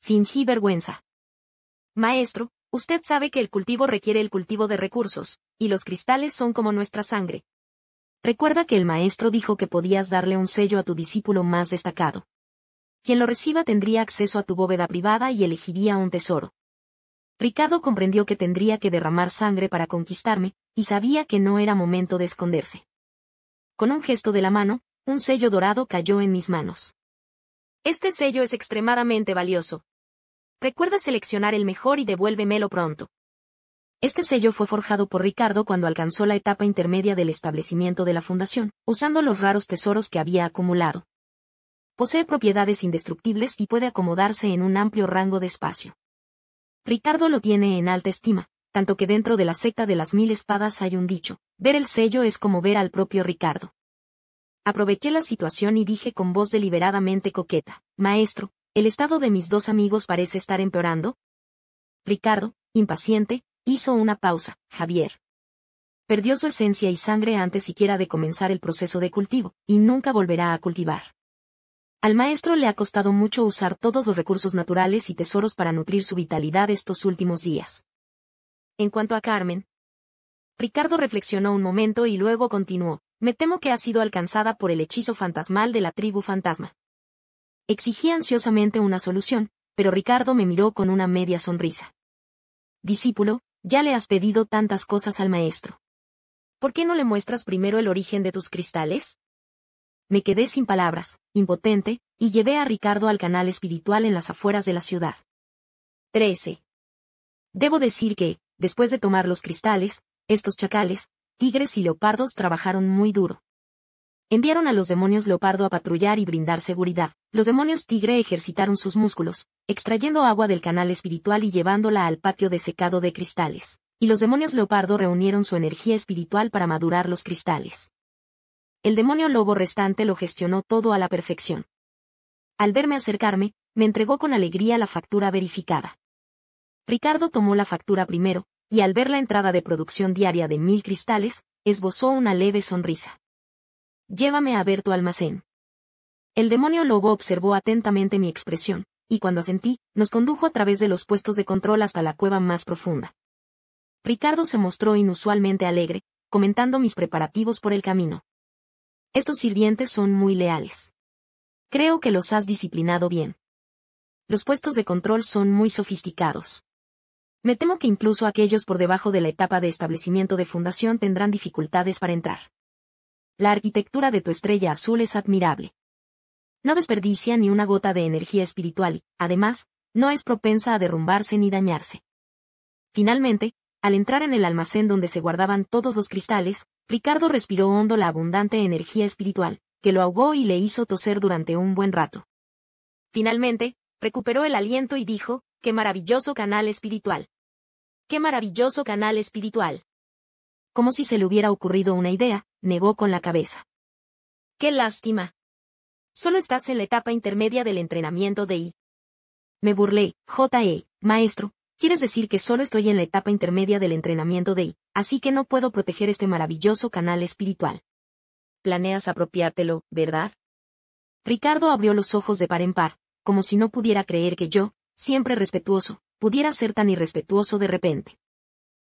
Fingí vergüenza. Maestro, usted sabe que el cultivo requiere el cultivo de recursos, y los cristales son como nuestra sangre. Recuerda que el maestro dijo que podías darle un sello a tu discípulo más destacado. Quien lo reciba tendría acceso a tu bóveda privada y elegiría un tesoro. Ricardo comprendió que tendría que derramar sangre para conquistarme, y sabía que no era momento de esconderse. Con un gesto de la mano, un sello dorado cayó en mis manos. Este sello es extremadamente valioso. Recuerda seleccionar el mejor y devuélvemelo pronto. Este sello fue forjado por Ricardo cuando alcanzó la etapa intermedia del establecimiento de la fundación, usando los raros tesoros que había acumulado. Posee propiedades indestructibles y puede acomodarse en un amplio rango de espacio. Ricardo lo tiene en alta estima, tanto que dentro de la secta de las 1000 espadas hay un dicho: ver el sello es como ver al propio Ricardo. Aproveché la situación y dije con voz deliberadamente coqueta: Maestro, ¿el estado de mis 2 amigos parece estar empeorando? Ricardo, impaciente, hizo una pausa. Javier perdió su esencia y sangre antes siquiera de comenzar el proceso de cultivo, y nunca volverá a cultivar. Al maestro le ha costado mucho usar todos los recursos naturales y tesoros para nutrir su vitalidad estos últimos días. En cuanto a Carmen, Ricardo reflexionó un momento y luego continuó: me temo que ha sido alcanzada por el hechizo fantasmal de la tribu fantasma. Exigí ansiosamente una solución, pero Ricardo me miró con una media sonrisa. Discípulo, ya le has pedido tantas cosas al maestro. ¿Por qué no le muestras primero el origen de tus cristales? Me quedé sin palabras, impotente, y llevé a Ricardo al canal espiritual en las afueras de la ciudad. 13. Debo decir que, después de tomar los cristales, estos chacales, tigres y leopardos trabajaron muy duro. Enviaron a los demonios leopardo a patrullar y brindar seguridad, Los demonios tigre ejercitaron sus músculos, extrayendo agua del canal espiritual y llevándola al patio de secado de cristales, y los demonios leopardo reunieron su energía espiritual para madurar los cristales. El demonio lobo restante lo gestionó todo a la perfección. Al verme acercarme, me entregó con alegría la factura verificada. Ricardo tomó la factura primero, y al ver la entrada de producción diaria de 1000 cristales, esbozó una leve sonrisa. Llévame a ver tu almacén. El demonio lobo observó atentamente mi expresión, y cuando asentí, nos condujo a través de los puestos de control hasta la cueva más profunda. Ricardo se mostró inusualmente alegre, comentando mis preparativos por el camino. Estos sirvientes son muy leales. Creo que los has disciplinado bien. Los puestos de control son muy sofisticados. Me temo que incluso aquellos por debajo de la etapa de establecimiento de fundación tendrán dificultades para entrar. La arquitectura de tu estrella azul es admirable. No desperdicia ni una gota de energía espiritual y, además, no es propensa a derrumbarse ni dañarse. Finalmente, al entrar en el almacén donde se guardaban todos los cristales, Ricardo respiró hondo la abundante energía espiritual, que lo ahogó y le hizo toser durante un buen rato. Finalmente, recuperó el aliento y dijo, ¡qué maravilloso canal espiritual! ¡Qué maravilloso canal espiritual! Como si se le hubiera ocurrido una idea, negó con la cabeza. ¡Qué lástima! Solo estás en la etapa intermedia del entrenamiento de I. Me burlé, maestro, quieres decir que solo estoy en la etapa intermedia del entrenamiento de I, así que no puedo proteger este maravilloso canal espiritual. Planeas apropiártelo, ¿verdad? Ricardo abrió los ojos de par en par, como si no pudiera creer que yo, siempre respetuoso, pudiera ser tan irrespetuoso de repente.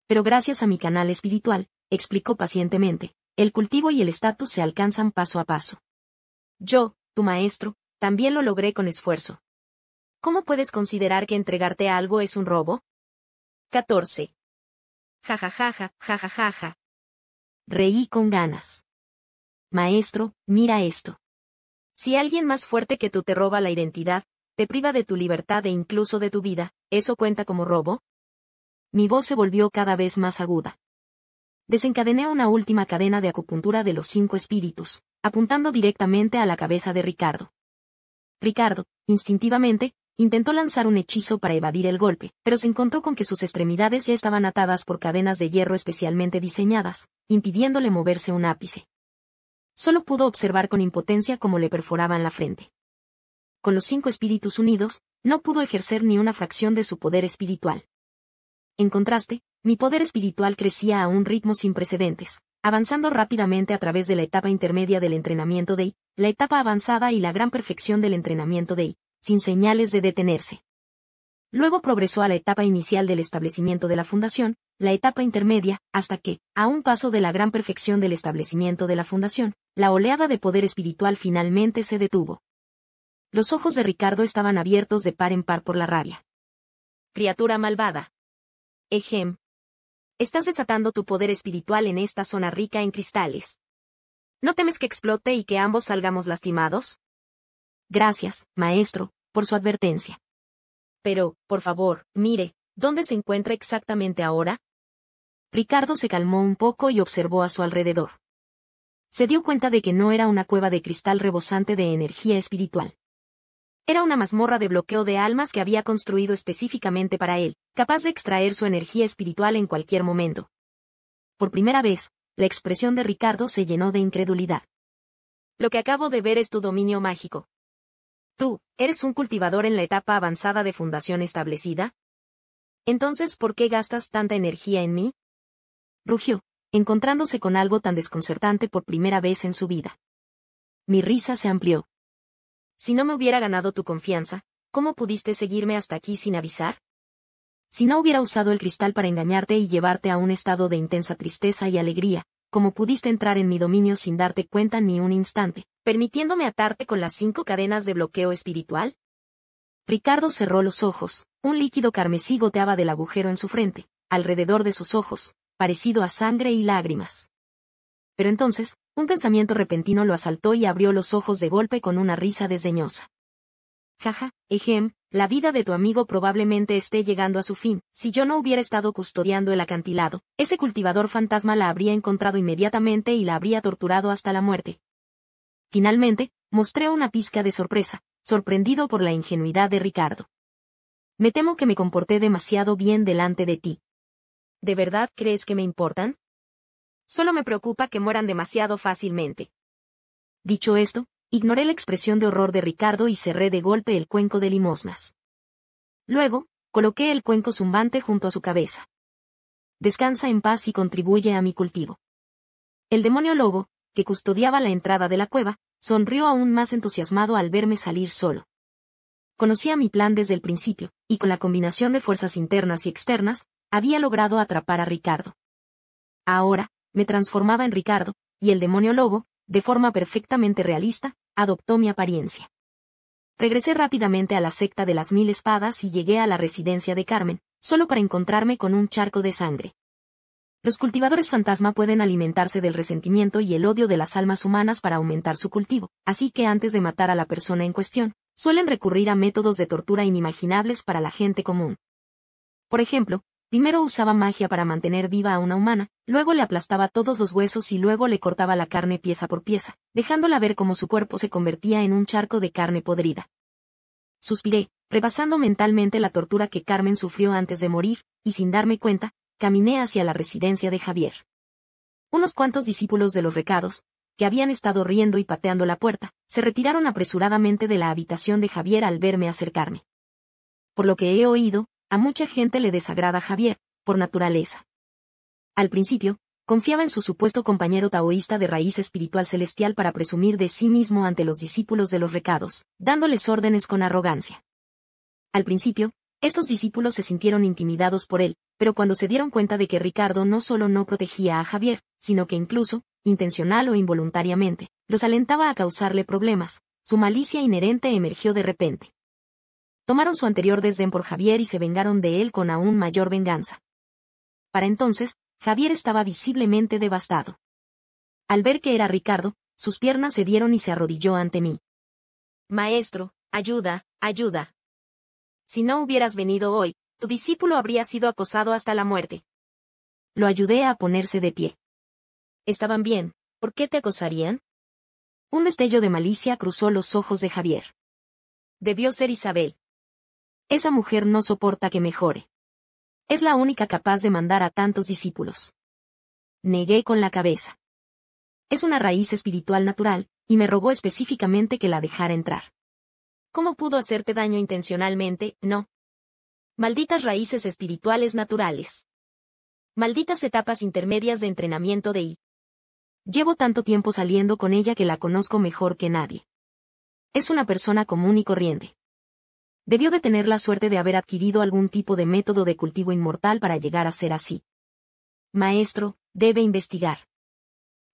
Pero gracias a mi canal espiritual, explicó pacientemente, el cultivo y el estatus se alcanzan paso a paso. Yo, tu maestro, también lo logré con esfuerzo. ¿Cómo puedes considerar que entregarte algo es un robo? 14. Ja. Reí con ganas. Maestro, mira esto. Si alguien más fuerte que tú te roba la identidad, te priva de tu libertad e incluso de tu vida, ¿eso cuenta como robo? Mi voz se volvió cada vez más aguda. Desencadené una última cadena de acupuntura de los 5 espíritus, apuntando directamente a la cabeza de Ricardo. Ricardo, instintivamente, intentó lanzar un hechizo para evadir el golpe, pero se encontró con que sus extremidades ya estaban atadas por cadenas de hierro especialmente diseñadas, impidiéndole moverse un ápice. Solo pudo observar con impotencia cómo le perforaban la frente. Con los 5 espíritus unidos, no pudo ejercer ni una fracción de su poder espiritual. En contraste, mi poder espiritual crecía a un ritmo sin precedentes, avanzando rápidamente a través de la etapa intermedia del entrenamiento de I, la etapa avanzada y la gran perfección del entrenamiento de I, sin señales de detenerse. Luego progresó a la etapa inicial del establecimiento de la fundación, la etapa intermedia, hasta que, a un paso de la gran perfección del establecimiento de la fundación, la oleada de poder espiritual finalmente se detuvo. Los ojos de Ricardo estaban abiertos de par en par por la rabia. Criatura malvada. Ejem. Estás desatando tu poder espiritual en esta zona rica en cristales. ¿No temes que explote y que ambos salgamos lastimados? Gracias, maestro, por su advertencia. Pero, por favor, mire, ¿dónde se encuentra exactamente ahora? Ricardo se calmó un poco y observó a su alrededor. Se dio cuenta de que no era una cueva de cristal rebosante de energía espiritual. Era una mazmorra de bloqueo de almas que había construido específicamente para él, capaz de extraer su energía espiritual en cualquier momento. Por primera vez, la expresión de Ricardo se llenó de incredulidad. Lo que acabo de ver es tu dominio mágico. ¿Tú, eres un cultivador en la etapa avanzada de fundación establecida? Entonces, ¿por qué gastas tanta energía en mí? Rugió, encontrándose con algo tan desconcertante por primera vez en su vida. Mi risa se amplió. Si no me hubiera ganado tu confianza, ¿cómo pudiste seguirme hasta aquí sin avisar? Si no hubiera usado el cristal para engañarte y llevarte a un estado de intensa tristeza y alegría, ¿cómo pudiste entrar en mi dominio sin darte cuenta ni un instante, permitiéndome atarte con las 5 cadenas de bloqueo espiritual? Ricardo cerró los ojos, un líquido carmesí goteaba del agujero en su frente, alrededor de sus ojos, parecido a sangre y lágrimas. Pero entonces, un pensamiento repentino lo asaltó y abrió los ojos de golpe con una risa desdeñosa. La vida de tu amigo probablemente esté llegando a su fin. Si yo no hubiera estado custodiando el acantilado, ese cultivador fantasma la habría encontrado inmediatamente y la habría torturado hasta la muerte. Finalmente, mostré una pizca de sorpresa, sorprendido por la ingenuidad de Ricardo. Me temo que me comporté demasiado bien delante de ti. ¿De verdad crees que me importan? Solo me preocupa que mueran demasiado fácilmente. Dicho esto, ignoré la expresión de horror de Ricardo y cerré de golpe el cuenco de limosnas. Luego, coloqué el cuenco zumbante junto a su cabeza. Descansa en paz y contribuye a mi cultivo. El demonio lobo, que custodiaba la entrada de la cueva, sonrió aún más entusiasmado al verme salir solo. Conocía mi plan desde el principio, y con la combinación de fuerzas internas y externas, había logrado atrapar a Ricardo. Ahora, me transformaba en Ricardo, y el demonio lobo, de forma perfectamente realista, adoptó mi apariencia. Regresé rápidamente a la secta de las 1000 espadas y llegué a la residencia de Carmen, solo para encontrarme con un charco de sangre. Los cultivadores fantasma pueden alimentarse del resentimiento y el odio de las almas humanas para aumentar su cultivo, así que antes de matar a la persona en cuestión, suelen recurrir a métodos de tortura inimaginables para la gente común. Por ejemplo, primero usaba magia para mantener viva a una humana, luego le aplastaba todos los huesos y luego le cortaba la carne pieza por pieza, dejándola ver cómo su cuerpo se convertía en un charco de carne podrida. Suspiré, repasando mentalmente la tortura que Carmen sufrió antes de morir, y sin darme cuenta, caminé hacia la residencia de Javier. Unos cuantos discípulos de los recados, que habían estado riendo y pateando la puerta, se retiraron apresuradamente de la habitación de Javier al verme acercarme. Por lo que he oído, a mucha gente le desagrada Javier, por naturaleza. Al principio, confiaba en su supuesto compañero taoísta de raíz espiritual celestial para presumir de sí mismo ante los discípulos de los recados, dándoles órdenes con arrogancia. Al principio, estos discípulos se sintieron intimidados por él, pero cuando se dieron cuenta de que Ricardo no solo no protegía a Javier, sino que incluso, intencional o involuntariamente, los alentaba a causarle problemas, su malicia inherente emergió de repente. Tomaron su anterior desdén por Javier y se vengaron de él con aún mayor venganza. Para entonces, Javier estaba visiblemente devastado. Al ver que era Ricardo, sus piernas se dieron y se arrodilló ante mí. Maestro, ayuda, ayuda. Si no hubieras venido hoy, tu discípulo habría sido acosado hasta la muerte. Lo ayudé a ponerse de pie. Estaban bien, ¿por qué te acosarían? Un destello de malicia cruzó los ojos de Javier. Debió ser Isabel. Esa mujer no soporta que mejore. Es la única capaz de mandar a tantos discípulos. Negué con la cabeza. Es una raíz espiritual natural, y me rogó específicamente que la dejara entrar. ¿Cómo pudo hacerte daño intencionalmente? No. Malditas raíces espirituales naturales. Malditas etapas intermedias de entrenamiento de I. Llevo tanto tiempo saliendo con ella que la conozco mejor que nadie. Es una persona común y corriente. Debió de tener la suerte de haber adquirido algún tipo de método de cultivo inmortal para llegar a ser así. Maestro, debe investigar.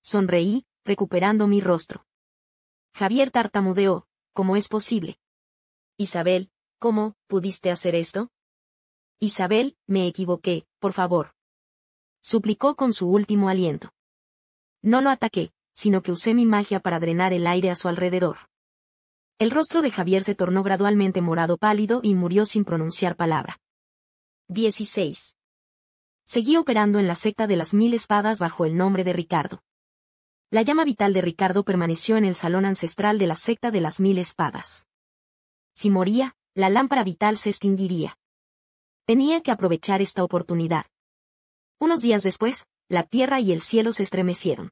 Sonreí, recuperando mi rostro. Javier tartamudeó, ¿cómo es posible? Isabel, ¿cómo pudiste hacer esto? Isabel, me equivoqué, por favor. Suplicó con su último aliento. No lo ataqué, sino que usé mi magia para drenar el aire a su alrededor. El rostro de Javier se tornó gradualmente morado pálido y murió sin pronunciar palabra. 16. Seguí operando en la secta de las 1000 espadas bajo el nombre de Ricardo. La llama vital de Ricardo permaneció en el salón ancestral de la secta de las 1000 espadas. Si moría, la lámpara vital se extinguiría. Tenía que aprovechar esta oportunidad. Unos días después, la tierra y el cielo se estremecieron.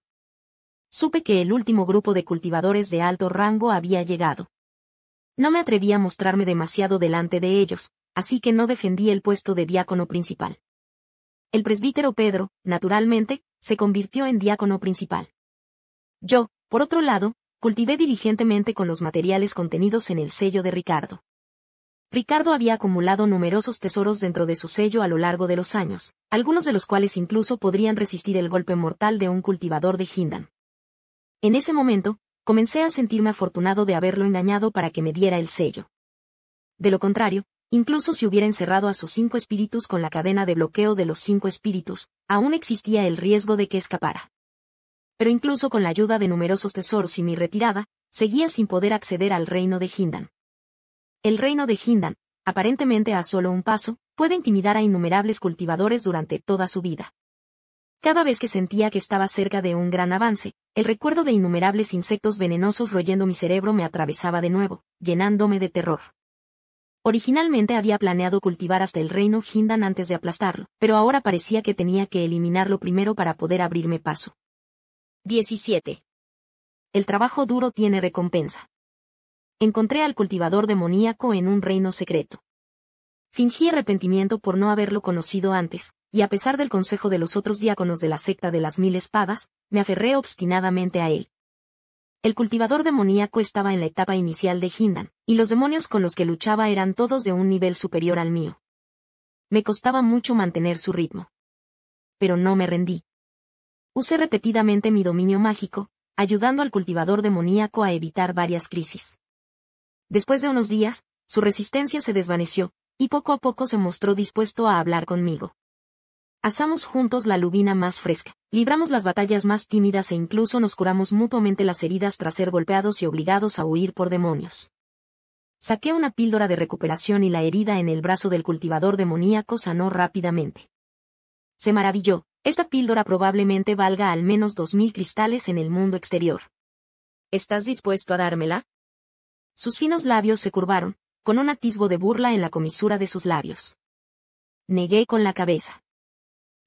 Supe que el último grupo de cultivadores de alto rango había llegado. No me atreví a mostrarme demasiado delante de ellos, así que no defendí el puesto de diácono principal. El presbítero Pedro, naturalmente, se convirtió en diácono principal. Yo, por otro lado, cultivé diligentemente con los materiales contenidos en el sello de Ricardo. Ricardo había acumulado numerosos tesoros dentro de su sello a lo largo de los años, algunos de los cuales incluso podrían resistir el golpe mortal de un cultivador de Hindan. En ese momento, comencé a sentirme afortunado de haberlo engañado para que me diera el sello. De lo contrario, incluso si hubiera encerrado a sus 5 espíritus con la cadena de bloqueo de los 5 espíritus, aún existía el riesgo de que escapara. Pero incluso con la ayuda de numerosos tesoros y mi retirada, seguía sin poder acceder al reino de Hindan. El reino de Hindan, aparentemente a solo un paso, puede intimidar a innumerables cultivadores durante toda su vida. Cada vez que sentía que estaba cerca de un gran avance, el recuerdo de innumerables insectos venenosos royendo mi cerebro me atravesaba de nuevo, llenándome de terror. Originalmente había planeado cultivar hasta el reino Hindan antes de aplastarlo, pero ahora parecía que tenía que eliminarlo primero para poder abrirme paso. 17. El trabajo duro tiene recompensa. Encontré al cultivador demoníaco en un reino secreto. Fingí arrepentimiento por no haberlo conocido antes, y a pesar del consejo de los otros diáconos de la secta de las 1000 espadas, me aferré obstinadamente a él. El cultivador demoníaco estaba en la etapa inicial de Hindan, y los demonios con los que luchaba eran todos de un nivel superior al mío. Me costaba mucho mantener su ritmo. Pero no me rendí. Usé repetidamente mi dominio mágico, ayudando al cultivador demoníaco a evitar varias crisis. Después de unos días, su resistencia se desvaneció, y poco a poco se mostró dispuesto a hablar conmigo. Asamos juntos la lubina más fresca, libramos las batallas más tímidas e incluso nos curamos mutuamente las heridas tras ser golpeados y obligados a huir por demonios. Saqué una píldora de recuperación y la herida en el brazo del cultivador demoníaco sanó rápidamente. Se maravilló, esta píldora probablemente valga al menos 2000 cristales en el mundo exterior. ¿Estás dispuesto a dármela? Sus finos labios se curvaron, con un atisbo de burla en la comisura de sus labios. Negué con la cabeza.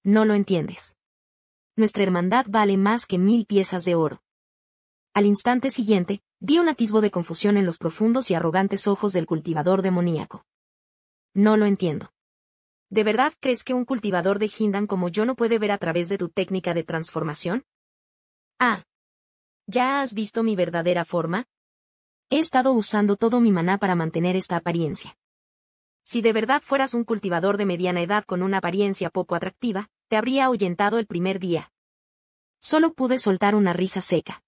No lo entiendes. Nuestra hermandad vale más que 1000 piezas de oro. Al instante siguiente, vi un atisbo de confusión en los profundos y arrogantes ojos del cultivador demoníaco. No lo entiendo. ¿De verdad crees que un cultivador de Hindan como yo no puede ver a través de tu técnica de transformación? Ah. ¿Ya has visto mi verdadera forma? He estado usando todo mi maná para mantener esta apariencia. Si de verdad fueras un cultivador de mediana edad con una apariencia poco atractiva, te habría ahuyentado el primer día. Solo pude soltar una risa seca.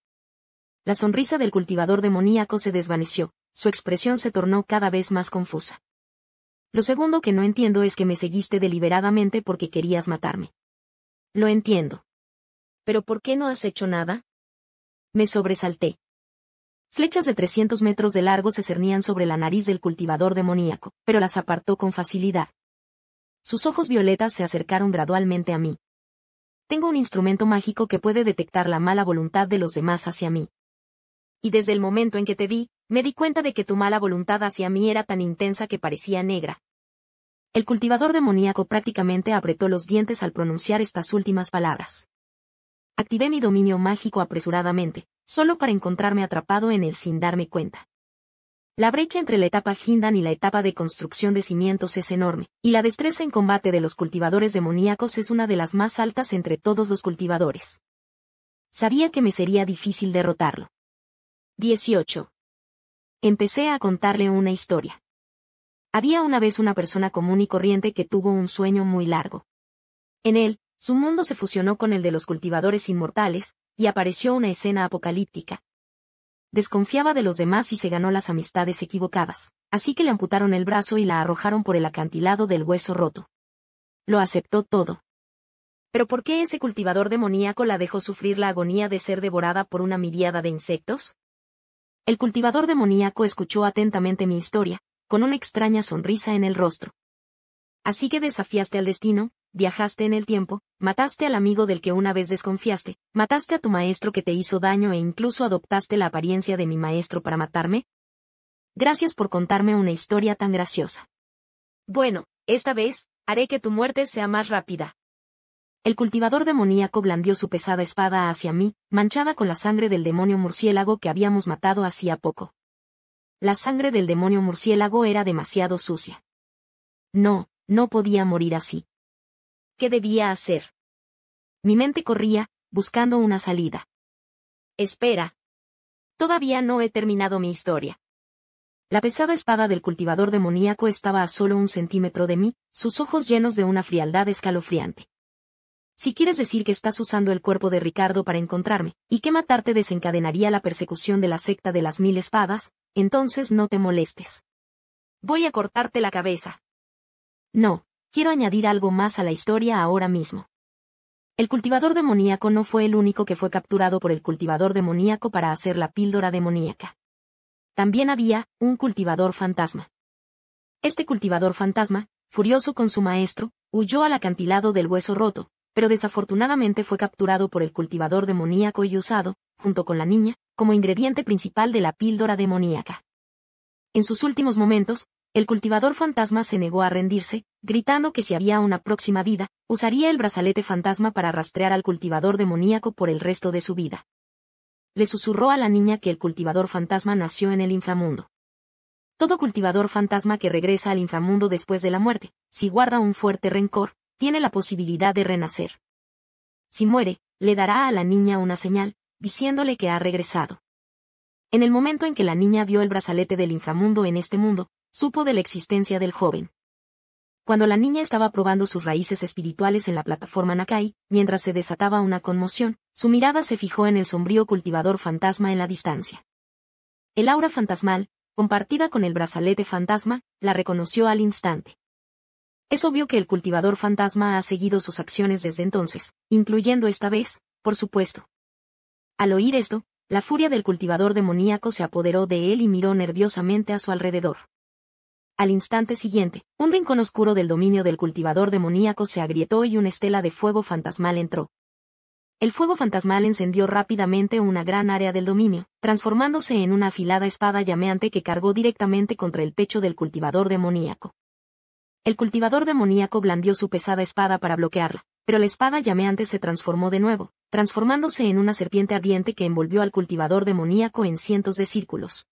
La sonrisa del cultivador demoníaco se desvaneció, su expresión se tornó cada vez más confusa. Lo segundo que no entiendo es que me seguiste deliberadamente porque querías matarme. Lo entiendo. ¿Pero por qué no has hecho nada? Me sobresalté. Flechas de 300 metros de largo se cernían sobre la nariz del cultivador demoníaco, pero las apartó con facilidad. Sus ojos violetas se acercaron gradualmente a mí. Tengo un instrumento mágico que puede detectar la mala voluntad de los demás hacia mí. Y desde el momento en que te vi, me di cuenta de que tu mala voluntad hacia mí era tan intensa que parecía negra. El cultivador demoníaco prácticamente apretó los dientes al pronunciar estas últimas palabras. Activé mi dominio mágico apresuradamente, solo para encontrarme atrapado en él sin darme cuenta. La brecha entre la etapa Hindan y la etapa de construcción de cimientos es enorme, y la destreza en combate de los cultivadores demoníacos es una de las más altas entre todos los cultivadores. Sabía que me sería difícil derrotarlo. 18. Empecé a contarle una historia. Había una vez una persona común y corriente que tuvo un sueño muy largo. En él, su mundo se fusionó con el de los cultivadores inmortales, y apareció una escena apocalíptica. Desconfiaba de los demás y se ganó las amistades equivocadas, así que le amputaron el brazo y la arrojaron por el acantilado del hueso roto. Lo aceptó todo. ¿Pero por qué ese cultivador demoníaco la dejó sufrir la agonía de ser devorada por una miríada de insectos? El cultivador demoníaco escuchó atentamente mi historia, con una extraña sonrisa en el rostro. Así que desafiaste al destino, viajaste en el tiempo, mataste al amigo del que una vez desconfiaste, mataste a tu maestro que te hizo daño e incluso adoptaste la apariencia de mi maestro para matarme. Gracias por contarme una historia tan graciosa. Bueno, esta vez, haré que tu muerte sea más rápida. El cultivador demoníaco blandió su pesada espada hacia mí, manchada con la sangre del demonio murciélago que habíamos matado hacía poco. La sangre del demonio murciélago era demasiado sucia. No podía morir así. ¿Qué debía hacer? Mi mente corría, buscando una salida. Espera. Todavía no he terminado mi historia. La pesada espada del cultivador demoníaco estaba a solo 1 centímetro de mí, sus ojos llenos de una frialdad escalofriante. Si quieres decir que estás usando el cuerpo de Ricardo para encontrarme, y que matarte desencadenaría la persecución de la secta de las 1000 espadas, entonces no te molestes. Voy a cortarte la cabeza. No, quiero añadir algo más a la historia ahora mismo. El cultivador demoníaco no fue el único que fue capturado por el cultivador demoníaco para hacer la píldora demoníaca. También había un cultivador fantasma. Este cultivador fantasma, furioso con su maestro, huyó al acantilado del hueso roto, pero desafortunadamente fue capturado por el cultivador demoníaco y usado, junto con la niña, como ingrediente principal de la píldora demoníaca. En sus últimos momentos, el cultivador fantasma se negó a rendirse, gritando que si había una próxima vida, usaría el brazalete fantasma para rastrear al cultivador demoníaco por el resto de su vida. Le susurró a la niña que el cultivador fantasma nació en el inframundo. Todo cultivador fantasma que regresa al inframundo después de la muerte, si guarda un fuerte rencor, tiene la posibilidad de renacer. Si muere, le dará a la niña una señal, diciéndole que ha regresado. En el momento en que la niña vio el brazalete del inframundo en este mundo, supo de la existencia del joven. Cuando la niña estaba probando sus raíces espirituales en la plataforma Nakai, mientras se desataba una conmoción, su mirada se fijó en el sombrío cultivador fantasma en la distancia. El aura fantasmal, compartida con el brazalete fantasma, la reconoció al instante. Es obvio que el cultivador fantasma ha seguido sus acciones desde entonces, incluyendo esta vez, por supuesto. Al oír esto, la furia del cultivador demoníaco se apoderó de él y miró nerviosamente a su alrededor. Al instante siguiente, un rincón oscuro del dominio del cultivador demoníaco se agrietó y una estela de fuego fantasmal entró. El fuego fantasmal encendió rápidamente una gran área del dominio, transformándose en una afilada espada llameante que cargó directamente contra el pecho del cultivador demoníaco. El cultivador demoníaco blandió su pesada espada para bloquearla, pero la espada llameante se transformó de nuevo, transformándose en una serpiente ardiente que envolvió al cultivador demoníaco en cientos de círculos.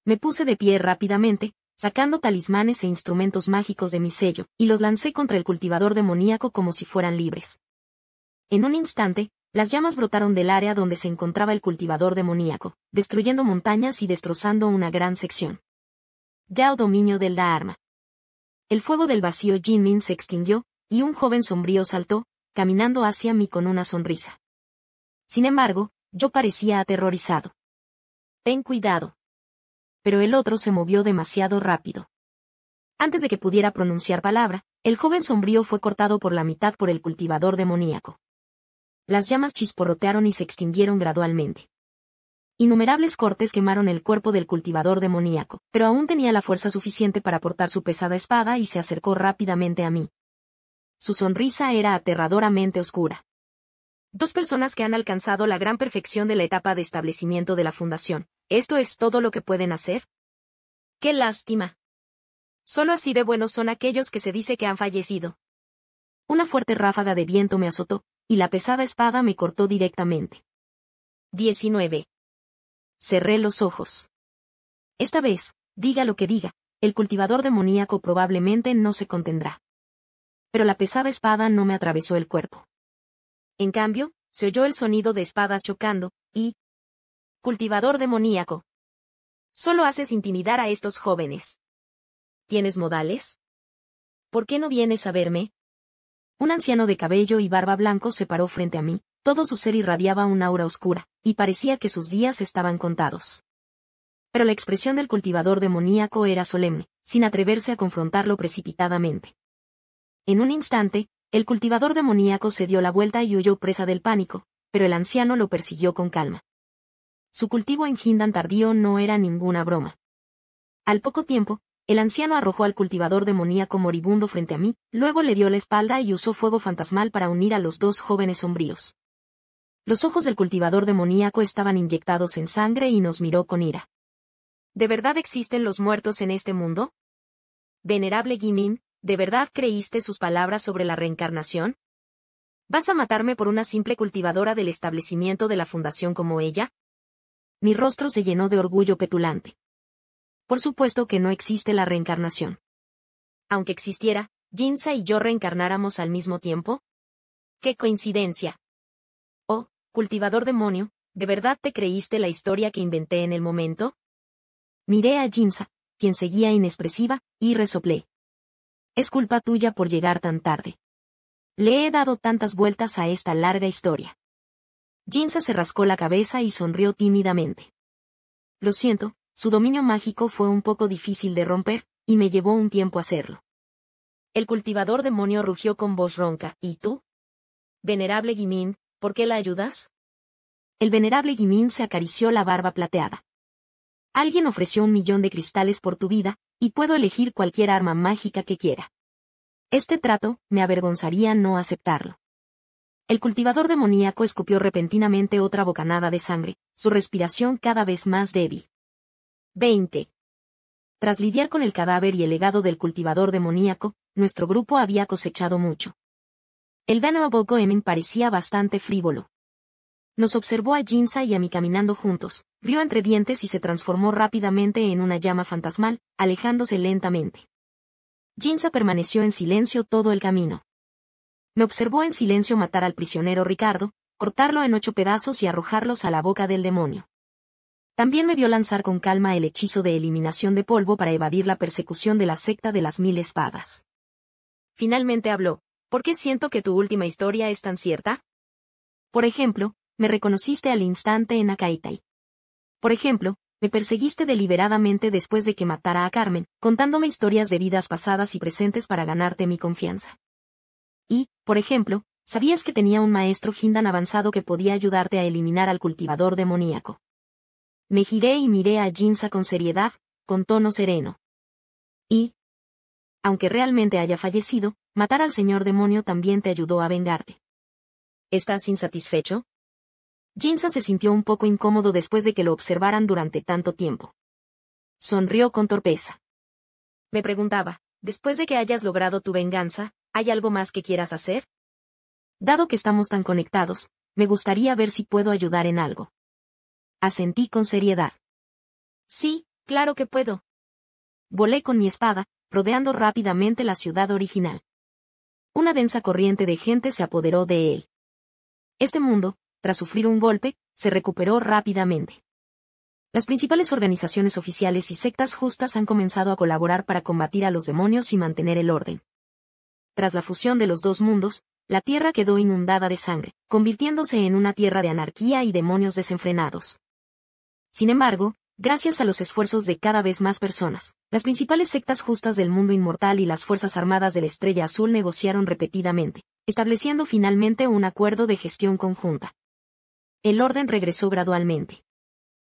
Me puse de pie rápidamente, sacando talismanes e instrumentos mágicos de mi sello, y los lancé contra el cultivador demoníaco como si fueran libres. En un instante, las llamas brotaron del área donde se encontraba el cultivador demoníaco, destruyendo montañas y destrozando una gran sección. Yao dominio del Dharma. El fuego del vacío Jinmin se extinguió, y un joven sombrío saltó, caminando hacia mí con una sonrisa. Sin embargo, yo parecía aterrorizado. Ten cuidado. Pero el otro se movió demasiado rápido. Antes de que pudiera pronunciar palabra, el joven sombrío fue cortado por la mitad por el cultivador demoníaco. Las llamas chisporrotearon y se extinguieron gradualmente. Innumerables cortes quemaron el cuerpo del cultivador demoníaco, pero aún tenía la fuerza suficiente para portar su pesada espada y se acercó rápidamente a mí. Su sonrisa era aterradoramente oscura. Dos personas que han alcanzado la gran perfección de la etapa de establecimiento de la fundación. ¿Esto es todo lo que pueden hacer? ¡Qué lástima! Solo así de buenos son aquellos que se dice que han fallecido. Una fuerte ráfaga de viento me azotó, y la pesada espada me cortó directamente. 19. Cerré los ojos. Esta vez, diga lo que diga, el cultivador demoníaco probablemente no se contendrá. Pero la pesada espada no me atravesó el cuerpo. En cambio, se oyó el sonido de espadas chocando, y... Cultivador demoníaco. Solo haces intimidar a estos jóvenes. ¿Tienes modales? ¿Por qué no vienes a verme? Un anciano de cabello y barba blanco se paró frente a mí, todo su ser irradiaba un aura oscura, y parecía que sus días estaban contados. Pero la expresión del cultivador demoníaco era solemne, sin atreverse a confrontarlo precipitadamente. En un instante, el cultivador demoníaco se dio la vuelta y huyó presa del pánico, pero el anciano lo persiguió con calma. Su cultivo en Hindan tardío no era ninguna broma. Al poco tiempo, el anciano arrojó al cultivador demoníaco moribundo frente a mí, luego le dio la espalda y usó fuego fantasmal para unir a los dos jóvenes sombríos. Los ojos del cultivador demoníaco estaban inyectados en sangre y nos miró con ira. ¿De verdad existen los muertos en este mundo? Venerable Jimin, ¿de verdad creíste sus palabras sobre la reencarnación? ¿Vas a matarme por una simple cultivadora del establecimiento de la fundación como ella? Mi rostro se llenó de orgullo petulante. Por supuesto que no existe la reencarnación. Aunque existiera, ¿Jinza y yo reencarnáramos al mismo tiempo? ¡Qué coincidencia! Oh, cultivador demonio, ¿de verdad te creíste la historia que inventé en el momento? Miré a Jinza, quien seguía inexpresiva, y resoplé. Es culpa tuya por llegar tan tarde. Le he dado tantas vueltas a esta larga historia. Jinza se rascó la cabeza y sonrió tímidamente. Lo siento, su dominio mágico fue un poco difícil de romper, y me llevó un tiempo hacerlo. El cultivador demonio rugió con voz ronca. ¿Y tú? Venerable Jimin, ¿por qué la ayudas? El venerable Jimin se acarició la barba plateada. Alguien ofreció 1.000.000 de cristales por tu vida, y puedo elegir cualquier arma mágica que quiera. Este trato, me avergonzaría no aceptarlo. El cultivador demoníaco escupió repentinamente otra bocanada de sangre, su respiración cada vez más débil. 20. Tras lidiar con el cadáver y el legado del cultivador demoníaco, nuestro grupo había cosechado mucho. El Venerable Goemon parecía bastante frívolo. Nos observó a Jinza y a mí caminando juntos, rió entre dientes y se transformó rápidamente en una llama fantasmal, alejándose lentamente. Jinza permaneció en silencio todo el camino. Me observó en silencio matar al prisionero Ricardo, cortarlo en 8 pedazos y arrojarlos a la boca del demonio. También me vio lanzar con calma el hechizo de eliminación de polvo para evadir la persecución de la secta de las 1000 espadas. Finalmente habló. ¿Por qué siento que tu última historia es tan cierta? Por ejemplo, me reconociste al instante en Akaitai. Por ejemplo, me perseguiste deliberadamente después de que matara a Carmen, contándome historias de vidas pasadas y presentes para ganarte mi confianza. Y, por ejemplo, sabías que tenía un maestro Hindan avanzado que podía ayudarte a eliminar al cultivador demoníaco. Me giré y miré a Jinza con seriedad, con tono sereno. Y, aunque realmente haya fallecido, matar al señor demonio también te ayudó a vengarte. ¿Estás insatisfecho? Jinza se sintió un poco incómodo después de que lo observaran durante tanto tiempo. Sonrió con torpeza. Me preguntaba, después de que hayas logrado tu venganza, ¿hay algo más que quieras hacer? Dado que estamos tan conectados, me gustaría ver si puedo ayudar en algo. Asentí con seriedad. Sí, claro que puedo. Volé con mi espada, rodeando rápidamente la ciudad original. Una densa corriente de gente se apoderó de él. Este mundo, tras sufrir un golpe, se recuperó rápidamente. Las principales organizaciones oficiales y sectas justas han comenzado a colaborar para combatir a los demonios y mantener el orden. Tras la fusión de los dos mundos, la tierra quedó inundada de sangre, convirtiéndose en una tierra de anarquía y demonios desenfrenados. Sin embargo, gracias a los esfuerzos de cada vez más personas, las principales sectas justas del mundo inmortal y las Fuerzas Armadas de la Estrella Azul negociaron repetidamente, estableciendo finalmente un acuerdo de gestión conjunta. El orden regresó gradualmente.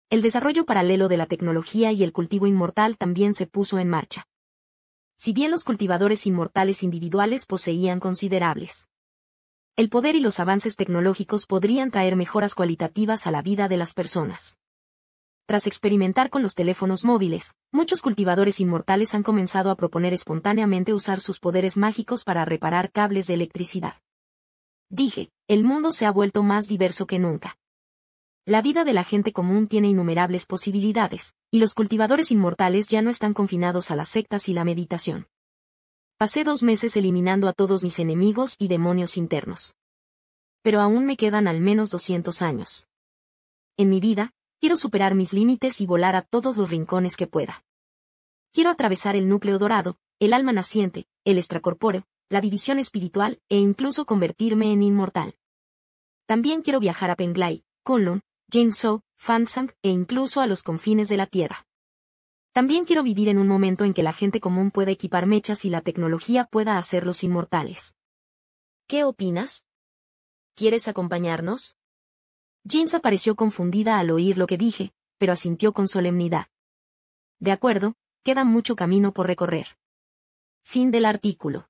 El desarrollo paralelo de la tecnología y el cultivo inmortal también se puso en marcha. Si bien los cultivadores inmortales individuales poseían considerables el poder y los avances tecnológicos podrían traer mejoras cualitativas a la vida de las personas. Tras experimentar con los teléfonos móviles, muchos cultivadores inmortales han comenzado a proponer espontáneamente usar sus poderes mágicos para reparar cables de electricidad. Dije, el mundo se ha vuelto más diverso que nunca. La vida de la gente común tiene innumerables posibilidades, y los cultivadores inmortales ya no están confinados a las sectas y la meditación. Pasé 2 meses eliminando a todos mis enemigos y demonios internos. Pero aún me quedan al menos 200 años. En mi vida, quiero superar mis límites y volar a todos los rincones que pueda. Quiero atravesar el núcleo dorado, el alma naciente, el extracorpóreo, la división espiritual e incluso convertirme en inmortal. También quiero viajar a Penglai, Kunlun, Jingzhou, Fansang e incluso a los confines de la Tierra. También quiero vivir en un momento en que la gente común pueda equipar mechas y la tecnología pueda hacerlos inmortales. ¿Qué opinas? ¿Quieres acompañarnos? Jinza pareció confundida al oír lo que dije, pero asintió con solemnidad. De acuerdo, queda mucho camino por recorrer. Fin del artículo.